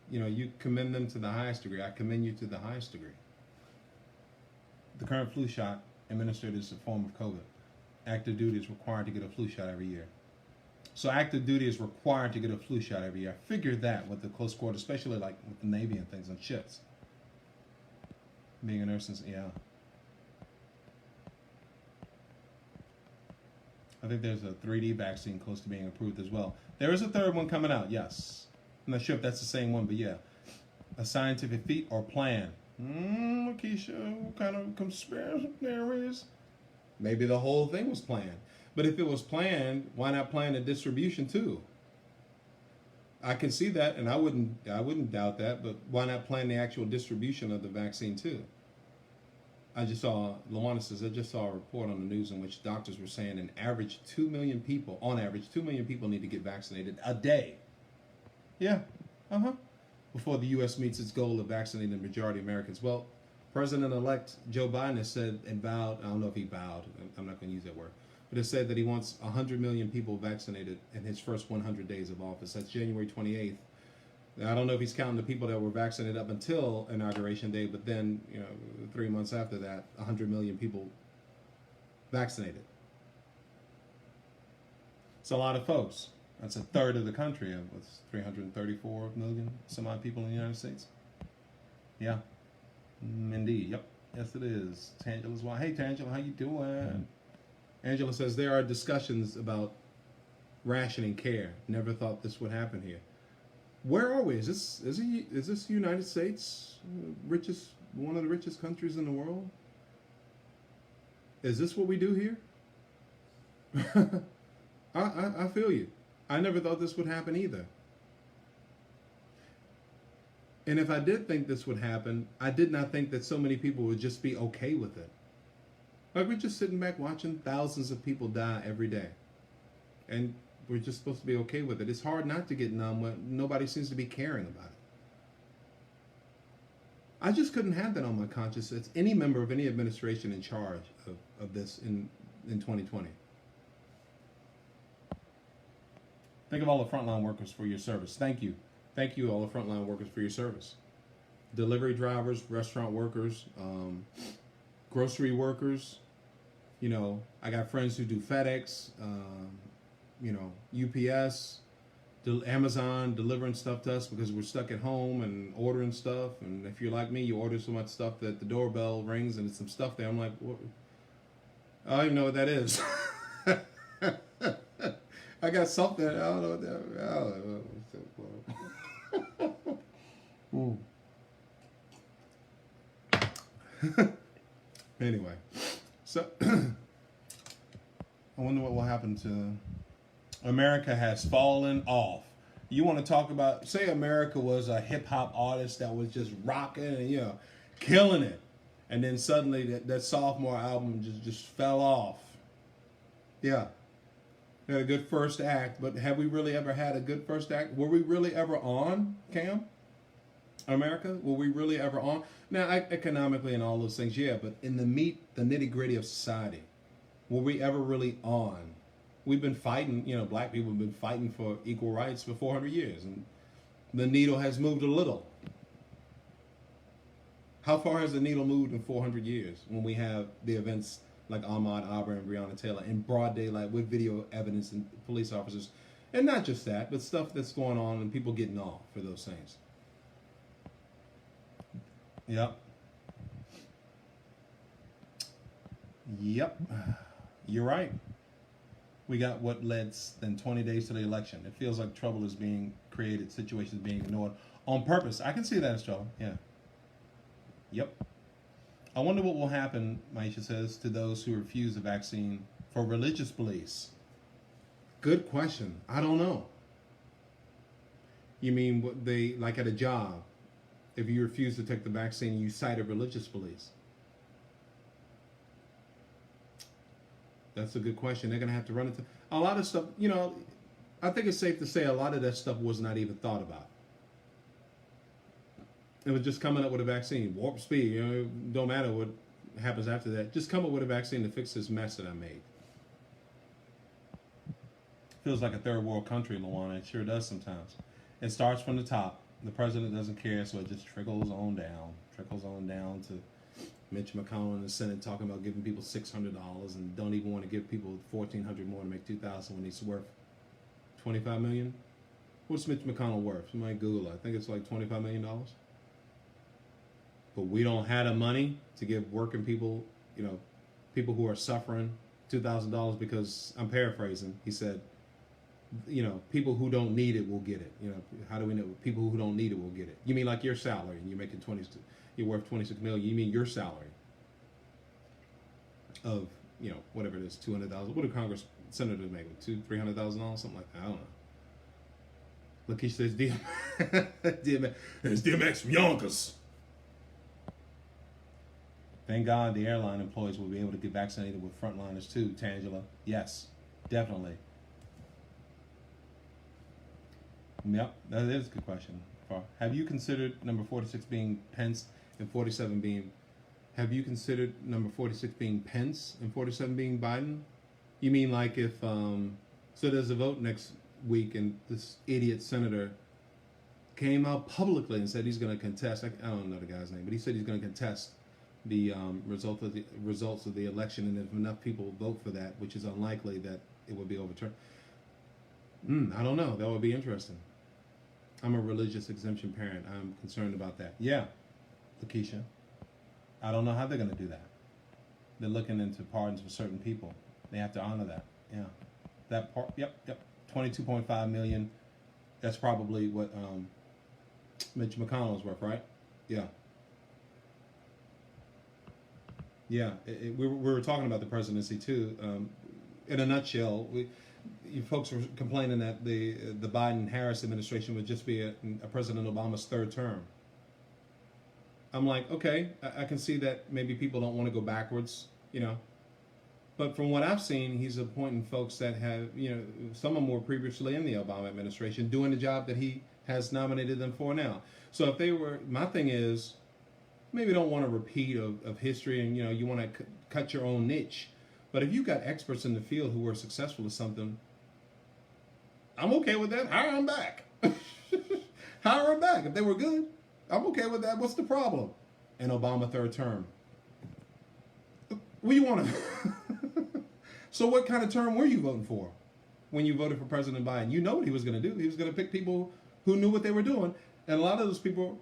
you commend them to the highest degree. I commend you to the highest degree. The current flu shot administered is a form of COVID. Active duty is required to get a flu shot every year. So active duty is required to get a flu shot every year. I figured that with the close quarter, especially like with the Navy and things on ships. Being a nurse, yeah. I think there's a 3D vaccine close to being approved as well. There is a third one coming out, yes. I'm not sure if that's the same one, but yeah. A scientific feat or plan. Lakeisha, what kind of conspiracy there is? Maybe the whole thing was planned. But if it was planned, why not plan the distribution too? I can see that, and I wouldn't doubt that, but why not plan the actual distribution of the vaccine too? Luana says, I just saw a report on the news in which doctors were saying on average 2 million people need to get vaccinated a day. Yeah, before the U.S. meets its goal of vaccinating the majority of Americans. Well, President-elect Joe Biden has said and vowed, I don't know if he vowed, I'm not going to use that word, but has said that he wants 100 million people vaccinated in his first 100 days of office. That's January 28th. I don't know if he's counting the people that were vaccinated up until inauguration day, but then 3 months after that, 100 million people vaccinated. It's a lot of folks. That's a third of the country. What's 334 million some odd people in the United States? Yeah, indeed. Yep, yes it is. Tangela's why. Hey Tangela, how you doing? Angela says there are discussions about rationing care. Never thought this would happen here. Where are we? Is this United States one of the richest countries in the world? Is this what we do here? I feel you. I never thought this would happen either. And if I did think this would happen, I did not think that so many people would just be okay with it. Like, we're just sitting back watching thousands of people die every day. And we're just supposed to be okay with it. It's hard not to get numb when nobody seems to be caring about it. I just couldn't have that on my conscience as any member of any administration in charge of this in 2020. Think of all the frontline workers for your service. Thank you. Thank you, all the frontline workers, for your service. Delivery drivers, restaurant workers, grocery workers. I got friends who do FedEx, UPS, Amazon, delivering stuff to us because we're stuck at home and ordering stuff. And if you're like me, you order so much stuff that the doorbell rings and it's some stuff there. I'm like, what? I don't even know what that is. I got something. I don't know what that. Anyway, so I wonder what will happen to America. Has fallen off. You want to talk about, say America was a hip hop artist that was just rocking and killing it, and then suddenly that sophomore album just fell off. Yeah. We had a good first act, but have we really ever had a good first act? Were we really ever on, Cam? America? Were we really ever on? Now, economically and all those things, yeah, but in the nitty-gritty of society, were we ever really on? We've been fighting, black people have been fighting for equal rights for 400 years, and the needle has moved a little. How far has the needle moved in 400 years when we have the events like Ahmaud Arbery and Breonna Taylor in broad daylight with video evidence and police officers? And not just that, but stuff that's going on and people getting off for those things. Yep. You're right. We got what less than 20 days to the election. It feels like trouble is being created, situations being ignored on purpose. I can see that as trouble. Yeah. Yep. I wonder what will happen, Maisha says, to those who refuse the vaccine for religious beliefs. Good question. I don't know. You mean what they, like at a job, if you refuse to take the vaccine, you cite a religious beliefs? That's a good question. They're going to have to run into a lot of stuff. I think it's safe to say a lot of that stuff was not even thought about. It was just coming up with a vaccine, warp speed. Don't matter what happens after that. Just come up with a vaccine to fix this mess that I made. Feels like a third world country, Luana. It sure does sometimes. It starts from the top. The president doesn't care, so it just trickles on down to Mitch McConnell in the Senate talking about giving people $600 and don't even want to give people $1,400 more to make $2,000 when he's worth $25 million. What's Mitch McConnell worth? You might Google it. I think it's like $25 million. But we don't have the money to give working people, people who are suffering $2,000 because, I'm paraphrasing, he said, people who don't need it will get it. How do we know? People who don't need it will get it. You mean like your salary and you're making you're worth $26 million. You mean your salary of, whatever it is, $200,000. What do Congress senators make? $300,000, something like that. I don't know. Lakeisha says DMX. It's DMX from Yonkers. Thank God the airline employees will be able to get vaccinated with frontliners too, Tangela. Yes, definitely. Yep, that is a good question. Have you considered number 46 being Pence and 47 being... Have you considered number 46 being Pence and 47 being Biden? You mean like if... so there's a vote next week and this idiot senator came out publicly and said he's going to contest. I don't know the guy's name, but he said he's going to contest the results of the election, and if enough people vote for that, which is unlikely, that it would be overturned. I don't know. That would be interesting. I'm a religious exemption parent. I'm concerned about that. Yeah, Lakeisha. I don't know how they're going to do that. They're looking into pardons for certain people. They have to honor that. Yeah, that part. Yep. 22.5 million. That's probably what Mitch McConnell's worth, right? Yeah. Yeah. We were talking about the presidency too. In a nutshell, you folks were complaining that the Biden-Harris administration would just be a President Obama's third term. I'm like, okay, I can see that maybe people don't want to go backwards, But from what I've seen, he's appointing folks that have, some of them were previously in the Obama administration doing the job that he has nominated them for now. So if they were, my thing is, maybe don't want a repeat of history and, you want to cut your own niche. But if you've got experts in the field who were successful at something, I'm okay with that. Hire them back. Hire them back. If they were good, I'm okay with that. What's the problem? An Obama third term. What do you want to... So what kind of term were you voting for when you voted for President Biden? You know what he was going to do. He was going to pick people who knew what they were doing. And a lot of those people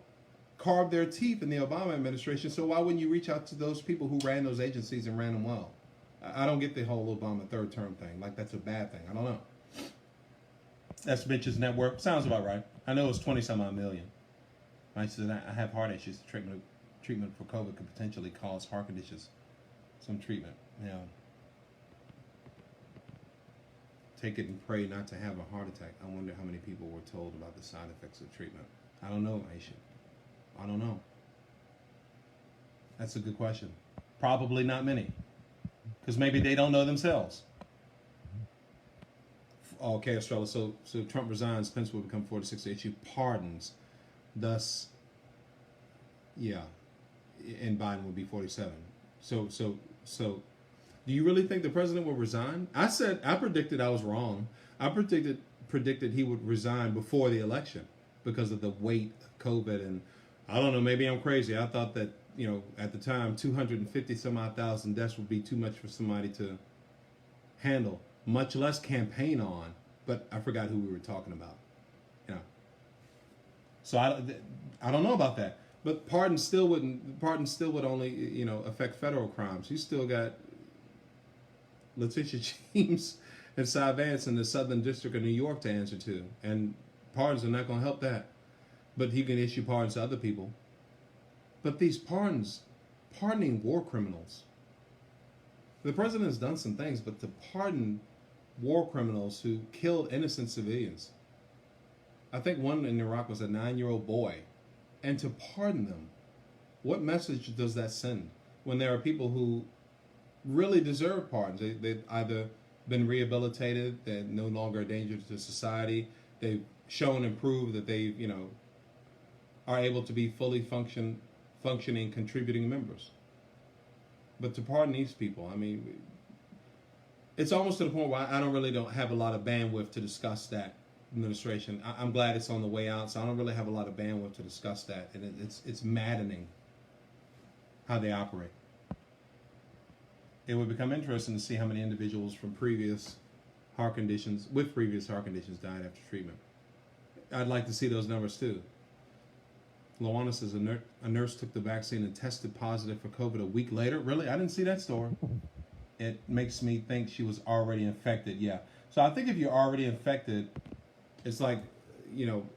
carved their teeth in the Obama administration. So why wouldn't you reach out to those people who ran those agencies and ran them well? I don't get the whole Obama third term thing. Like, that's a bad thing. I don't know. That's Bitches Network. Sounds about right. I know it's 20-some-odd million. I said I have heart issues. Treatment for COVID could potentially cause heart conditions. Some treatment. Yeah. Take it and pray not to have a heart attack. I wonder how many people were told about the side effects of treatment. I don't know, Aisha. I don't know. That's a good question. Probably not many. Because maybe they don't know themselves. Okay, Australia. So Trump resigns. Pence will become 46 to issue pardons. Thus, yeah, and Biden will be 47. So, do you really think the president will resign? I predicted I was wrong. I predicted he would resign before the election because of the weight of COVID, and I don't know, maybe I'm crazy. I thought that, at the time, 250 some odd thousand deaths would be too much for somebody to handle, much less campaign on. But I forgot who we were talking about. So I don't know about that. But pardon still would only, affect federal crimes. You still got Letitia James and Cy Vance in the Southern District of New York to answer to. And pardons are not going to help that. But he can issue pardons to other people. But these pardoning war criminals. The president has done some things, but to pardon war criminals who killed innocent civilians. I think one in Iraq was a 9-year-old boy. And to pardon them, what message does that send when there are people who really deserve pardons? They've either been rehabilitated, they're no longer a danger to society, they've shown and proved that they, are able to be fully functioning, contributing members. But to pardon these people, I mean, it's almost to the point where I don't have a lot of bandwidth to discuss that administration. I'm glad it's on the way out, so I don't really have a lot of bandwidth to discuss that, and it's maddening how they operate. It would become interesting to see how many individuals from previous heart conditions died after treatment. I'd like to see those numbers too. Luana says a nurse took the vaccine and tested positive for COVID a week later. Really? I didn't see that story. It makes me think she was already infected. Yeah. So I think if you're already infected, it's like,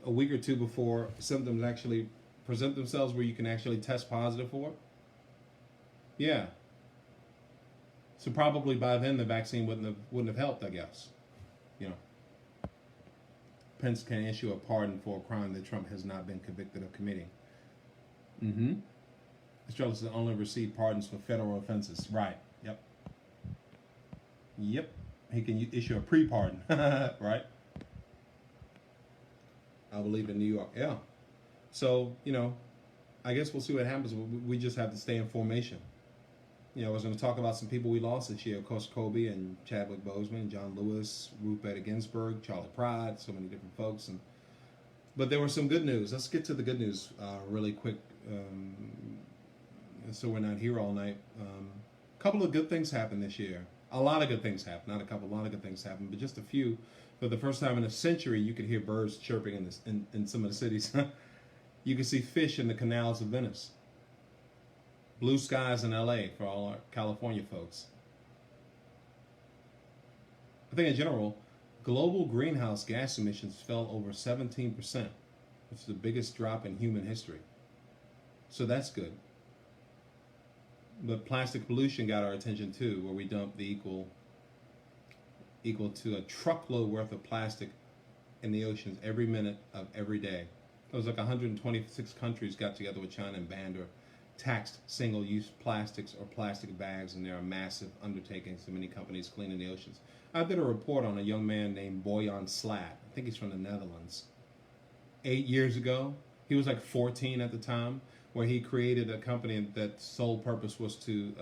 a week or two before symptoms actually present themselves where you can actually test positive for it. Yeah. So probably by then the vaccine wouldn't have helped, I guess. Pence can issue a pardon for a crime that Trump has not been convicted of committing. Mm-hmm. Australia only received pardons for federal offenses. Right. Yep. He can issue a pre-pardon. Right. I believe in New York. Yeah. So, I guess we'll see what happens. We just have to stay in formation. I was going to talk about some people we lost this year. Of course, Kobe and Chadwick Boseman, John Lewis, Ruth Bader Ginsburg, Charlie Pride, so many different folks. And But there was some good news. Let's get to the good news really quick, so we're not here all night. A couple of good things happened this year. A lot of good things happened. Not a couple. A lot of good things happened, but just a few. For the first time in a century, you could hear birds chirping in some of the cities. You can see fish in the canals of Venice. Blue skies in LA for all our California folks. I think in general, global greenhouse gas emissions fell over 17%, which is the biggest drop in human history. So that's good. But plastic pollution got our attention too, where we dumped the equal to a truckload worth of plastic in the oceans every minute of every day. It was like 126 countries got together with China and banned or taxed single-use plastics or plastic bags, and there are massive undertakings in many companies cleaning the oceans. I did a report on a young man named Boyan Slat. I think he's from the Netherlands. 8 years ago, he was like 14 at the time, where he created a company that's sole purpose was to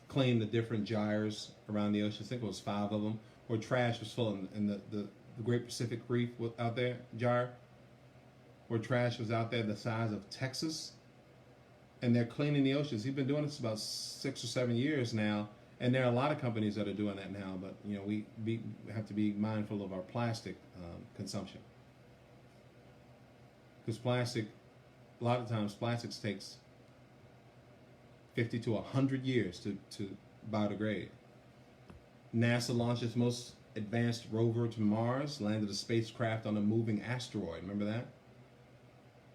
clean the different gyres around the ocean. I think it was 5 of them, where trash was full in the Great Pacific Reef out there, gyre, where trash was out there the size of Texas. And they're cleaning the oceans. He's been doing this about 6 or 7 years now, and there are a lot of companies that are doing that now. But we have to be mindful of our plastic consumption, because plastic, a lot of times, plastics takes 50 to 100 years to biodegrade. NASA launched its most advanced rover to Mars, landed a spacecraft on a moving asteroid. Remember that?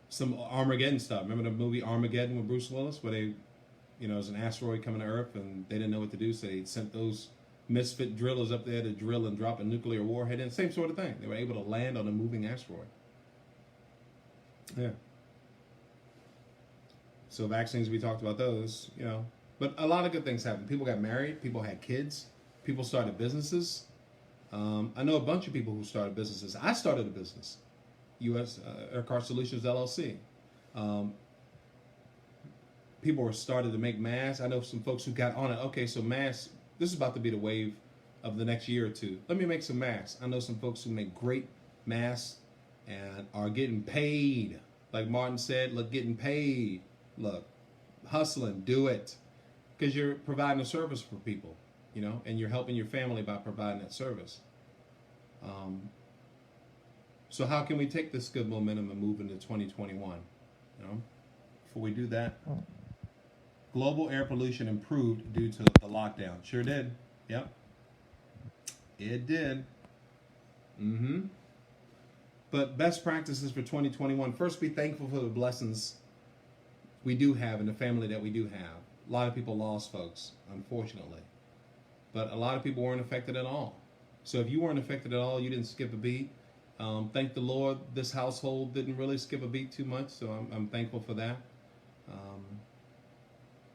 Some Armageddon stuff. Remember the movie Armageddon with Bruce Willis, where they, there's an asteroid coming to Earth and they didn't know what to do, so they sent those misfit drillers up there to drill and drop a nuclear warhead in. Same sort of thing. They were able to land on a moving asteroid. Yeah. So vaccines, we talked about those, But a lot of good things happened. People got married. People had kids. People started businesses. I know a bunch of people who started businesses. I started a business. U.S. Aircar Solutions LLC. People were started to make masks. I know some folks who got on it. Okay, so masks, this is about to be the wave of the next year or two. Let me make some masks. I know some folks who make great masks and are getting paid. Like Martin said, look, getting paid. Look, hustling, do it. Because you're providing a service for people, and you're helping your family by providing that service. So how can we take this good momentum and move into 2021? Before we do that, global air pollution improved due to the lockdown. Sure did. Yep. It did. But best practices for 2021. First, be thankful for the blessings we do have in the family that we do have. A lot of people lost folks, unfortunately. But a lot of people weren't affected at all. So if you weren't affected at all, you didn't skip a beat. Thank the Lord, this household didn't really skip a beat too much, so I'm thankful for that.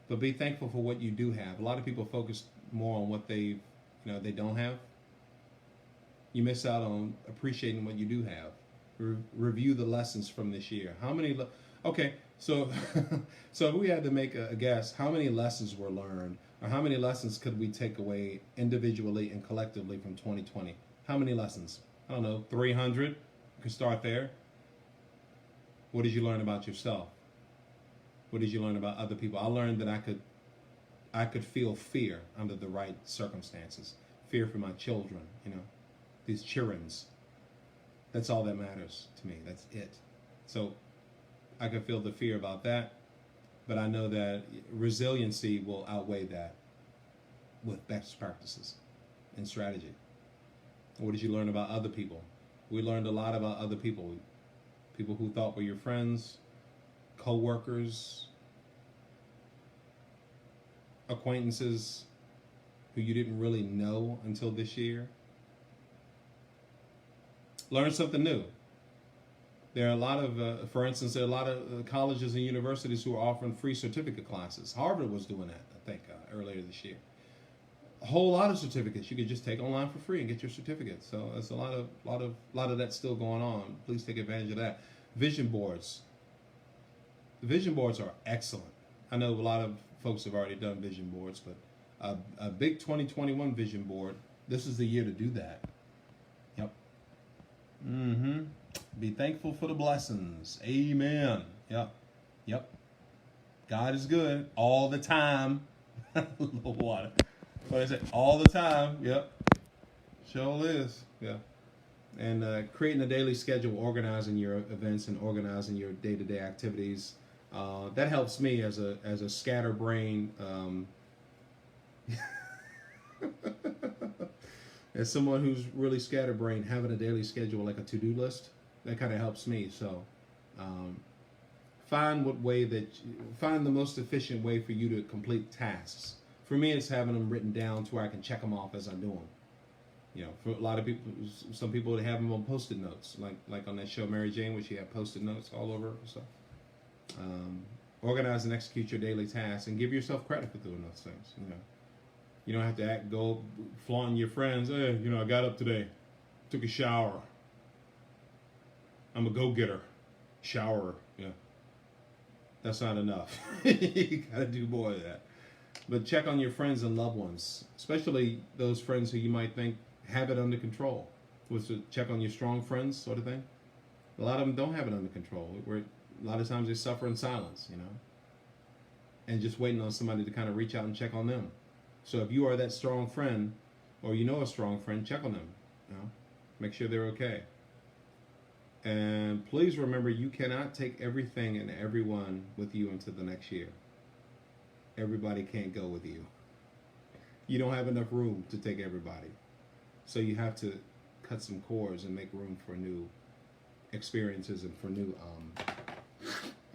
But be thankful for what you do have. A lot of people focus more on what they don't have. You miss out on appreciating what you do have. Review the lessons from this year. How many? Okay, so so if we had to make a guess, how many lessons were learned, or how many lessons could we take away individually and collectively from 2020? How many lessons? I don't know, 300. You can start there. What did you learn about yourself? What did you learn about other people? I learned that I could feel fear under the right circumstances. Fear for my children, these childrens. That's all that matters to me. That's it. So I could feel the fear about that, but I know that resiliency will outweigh that with best practices and strategy. What did you learn about other people? We learned a lot about other people. People who thought were your friends, co-workers, acquaintances who you didn't really know until this year. Learn something new. There are a lot of, for instance, there are a lot of colleges and universities who are offering free certificate classes. Harvard was doing that, I think, earlier this year. A whole lot of certificates you could just take online for free and get your certificate. So there's a lot of that still going on. Please take advantage of that. Vision boards. The vision boards are excellent. I know a lot of folks have already done vision boards, but a big 2021 vision board. This is the year to do that. Yep. Mm-hmm. Be thankful for the blessings. Amen. Yep. Yep. God is good all the time. A little water. What is it? All the time. Yep. Sure is. Yeah. And creating a daily schedule, organizing your events and organizing your day-to-day activities. That helps me as a scatterbrain. As someone who's really scatterbrained, having a daily schedule like a to-do list, that kind of helps me. So find the most efficient way for you to complete tasks. For me, it's having them written down to where I can check them off as I do them. You know, for a lot of people, some people would have them on Post-it notes, like on that show Mary Jane, where she had Post-it notes all over and stuff. Organize and execute your daily tasks, and give yourself credit for doing those things. You don't have to go flaunting your friends. Hey, I got up today, took a shower. I'm a go-getter, showerer. Yeah, that's not enough. You gotta do more of that. But check on your friends and loved ones, especially those friends who you might think have it under control. Check on your strong friends, sort of thing. A lot of them don't have it under control. A lot of times they suffer in silence, and just waiting on somebody to kind of reach out and check on them. So if you are that strong friend, or a strong friend, check on them. Make sure they're okay. And please remember, you cannot take everything and everyone with you into the next year. Everybody can't go with you. You don't have enough room to take everybody. So you have to cut some cords and make room for new experiences and for new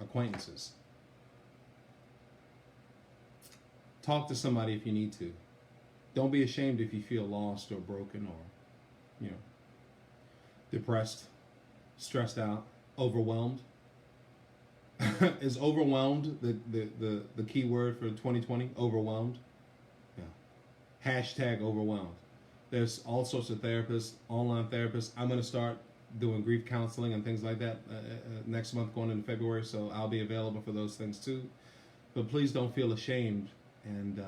acquaintances. Talk to somebody if you need to. Don't be ashamed if you feel lost or broken or, depressed, stressed out, overwhelmed. Is overwhelmed the key word for 2020? Overwhelmed? Yeah. Hashtag overwhelmed. There's all sorts of therapists, online therapists. I'm going to start doing grief counseling and things like that next month going into February, so I'll be available for those things too. But please don't feel ashamed and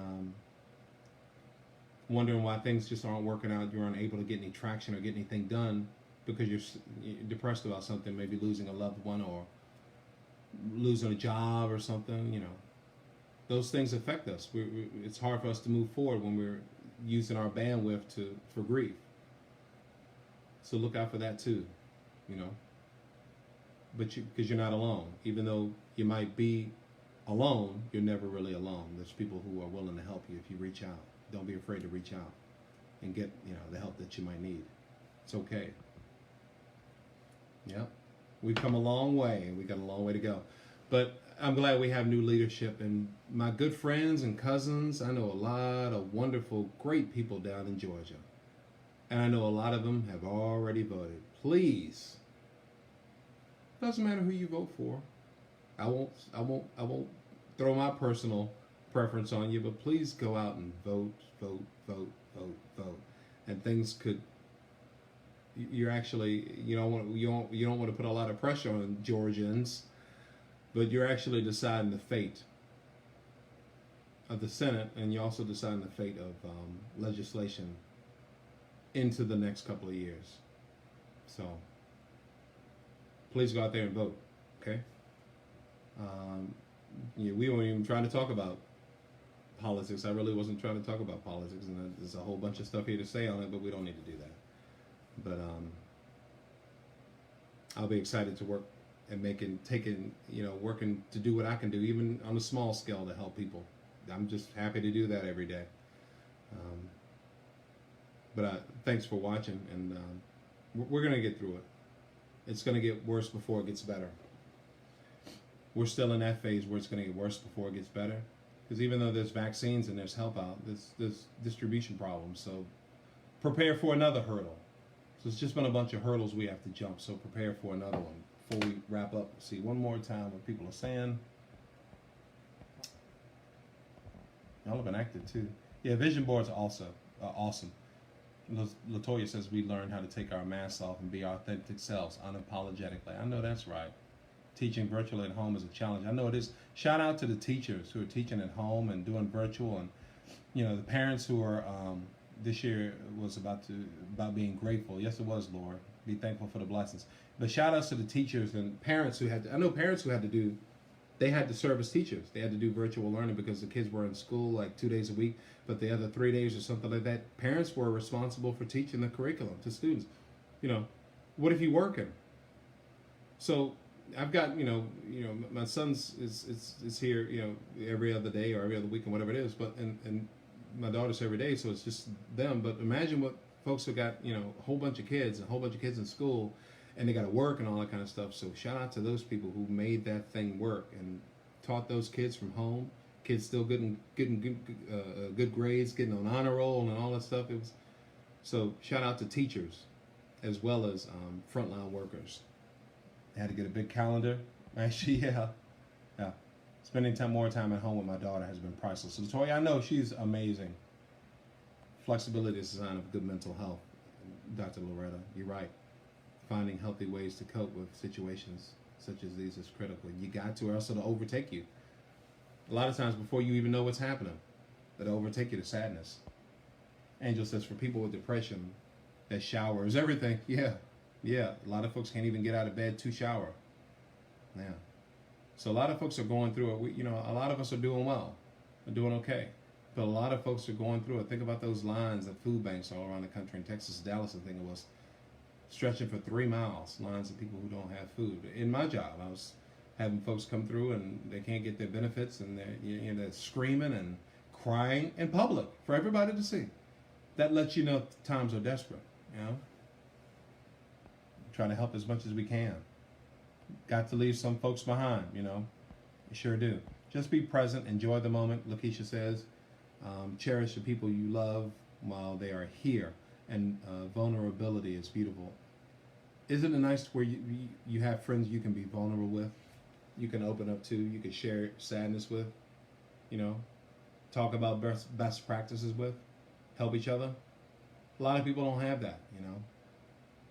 wondering why things just aren't working out. You're unable to get any traction or get anything done because you're depressed about something, maybe losing a loved one or losing a job or something. Those things affect us. It's hard for us to move forward when we're using our bandwidth for grief. So look out for that too, but because you're not alone. Even though you might be alone, you're never really alone. There's people who are willing to help you if you reach out. Don't be afraid to reach out and get the help that you might need. It's okay. Yep. We've come a long way, and we got a long way to go. But I'm glad we have new leadership, and my good friends and cousins. I know a lot of wonderful, great people down in Georgia, and I know a lot of them have already voted. Please, doesn't matter who you vote for. I won't throw my personal preference on you, but please go out and vote. And things could. You're actually you don't want to put a lot of pressure on Georgians, but you're actually deciding the fate of the Senate, and you're also deciding the fate of legislation into the next couple of years. So please go out there and vote, okay? We weren't even trying to talk about politics. I really wasn't trying to talk about politics, and there's a whole bunch of stuff here to say on it, but we don't need to do that. But I'll be excited to work and working to do what I can do, even on a small scale, to help people. I'm just happy to do that every day. But thanks for watching, and we're going to get through it. It's going to get worse before it gets better. We're still in that phase where it's going to get worse before it gets better. Because even though there's vaccines and there's help out, there's distribution problems. So prepare for another hurdle. So it's just been a bunch of hurdles we have to jump. So prepare for another one. Before we wrap up, see one more time what people are saying. Y'all have been active too. Yeah, vision boards are also awesome. Latoya says we learn how to take our masks off and be our authentic selves unapologetically. I know that's right. Teaching virtually at home is a challenge. I know it is. Shout out to the teachers who are teaching at home and doing virtual, and the parents who are this year was about being grateful. Yes, it was, Laura. Be thankful for the blessings. But shout outs to the teachers and parents who had to, I know parents who had to do, they had to serve as teachers. They had to do virtual learning because the kids were in school like 2 days a week, but the other 3 days or something like that, parents were responsible for teaching the curriculum to students. You know, what if you're working? So I've got, my son's is here, every other day or every other week and whatever it is, but and my daughter's every day, so it's just them. But imagine what folks who got, a whole bunch of kids in school, and they got to work and all that kind of stuff. So shout out to those people who made that thing work and taught those kids from home. Kids still getting good grades, getting on honor roll and all that stuff. It was so shout out to teachers as well as frontline workers. I had to get a big calendar. Actually, yeah. Spending more time at home with my daughter has been priceless. So Latoya, I know she's amazing. Flexibility is a sign of good mental health. Dr. Loretta, you're right. Finding healthy ways to cope with situations such as these is critical. You got to, or else it'll overtake you. A lot of times before you even know what's happening, it'll overtake you to sadness. Angel says for people with depression, that shower is everything. Yeah. A lot of folks can't even get out of bed to shower. Yeah. So a lot of folks are going through it. A lot of us are doing well, are doing okay. But a lot of folks are going through it. Think about those lines at food banks all around the country. In Texas, Dallas, I think it was, stretching for 3 miles, lines of people who don't have food. In my job, I was having folks come through and they can't get their benefits, and they're screaming and crying in public for everybody to see. That lets you know times are desperate, Trying to help as much as we can. Got to leave some folks behind, You sure do. Just be present, enjoy the moment, Lakeisha says. Cherish the people you love while they are here. And vulnerability is beautiful. Isn't it nice where you have friends you can be vulnerable with? You can open up to, you can share sadness with, talk about best practices with, help each other. A lot of people don't have that,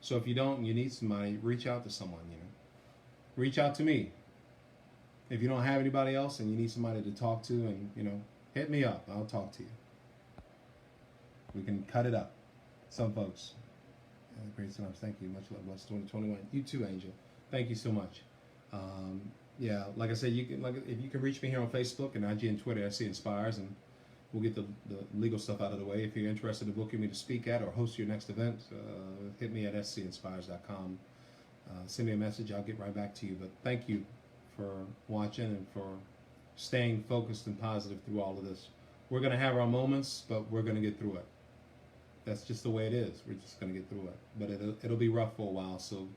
So if you don't and you need somebody, reach out to someone, Reach out to me. If you don't have anybody else and you need somebody to talk to, and, hit me up. I'll talk to you. We can cut it up. Some folks. Great Synopsis. Thank you. Much love. Bless 2021. You too, Angel. Thank you so much. Like I said, if you can reach me here on Facebook and IG and Twitter, SC Inspires, and we'll get the legal stuff out of the way. If you're interested in booking me to speak at or host your next event, hit me at scinspires.com. Send me a message. I'll get right back to you. But thank you for watching and for staying focused and positive through all of this. We're going to have our moments, but we're going to get through it. That's just the way it is. We're just going to get through it. But it'll be rough for a while, so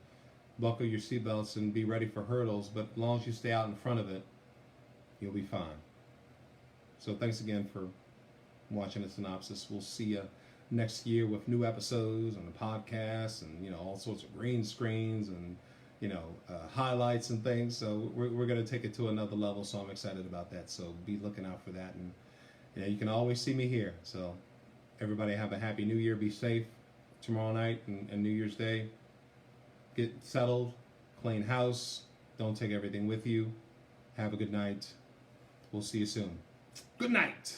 buckle your seatbelts and be ready for hurdles. But as long as you stay out in front of it, you'll be fine. So thanks again for watching the Synopsis. We'll see you next year with new episodes on the podcast and, all sorts of green screens and, highlights and things. So we're going to take it to another level, so I'm excited about that. So be looking out for that. And, you can always see me here. So everybody have a happy New Year. Be safe tomorrow night and New Year's Day. Get settled, clean house. Don't take everything with you. Have a good night. We'll see you soon. Good night.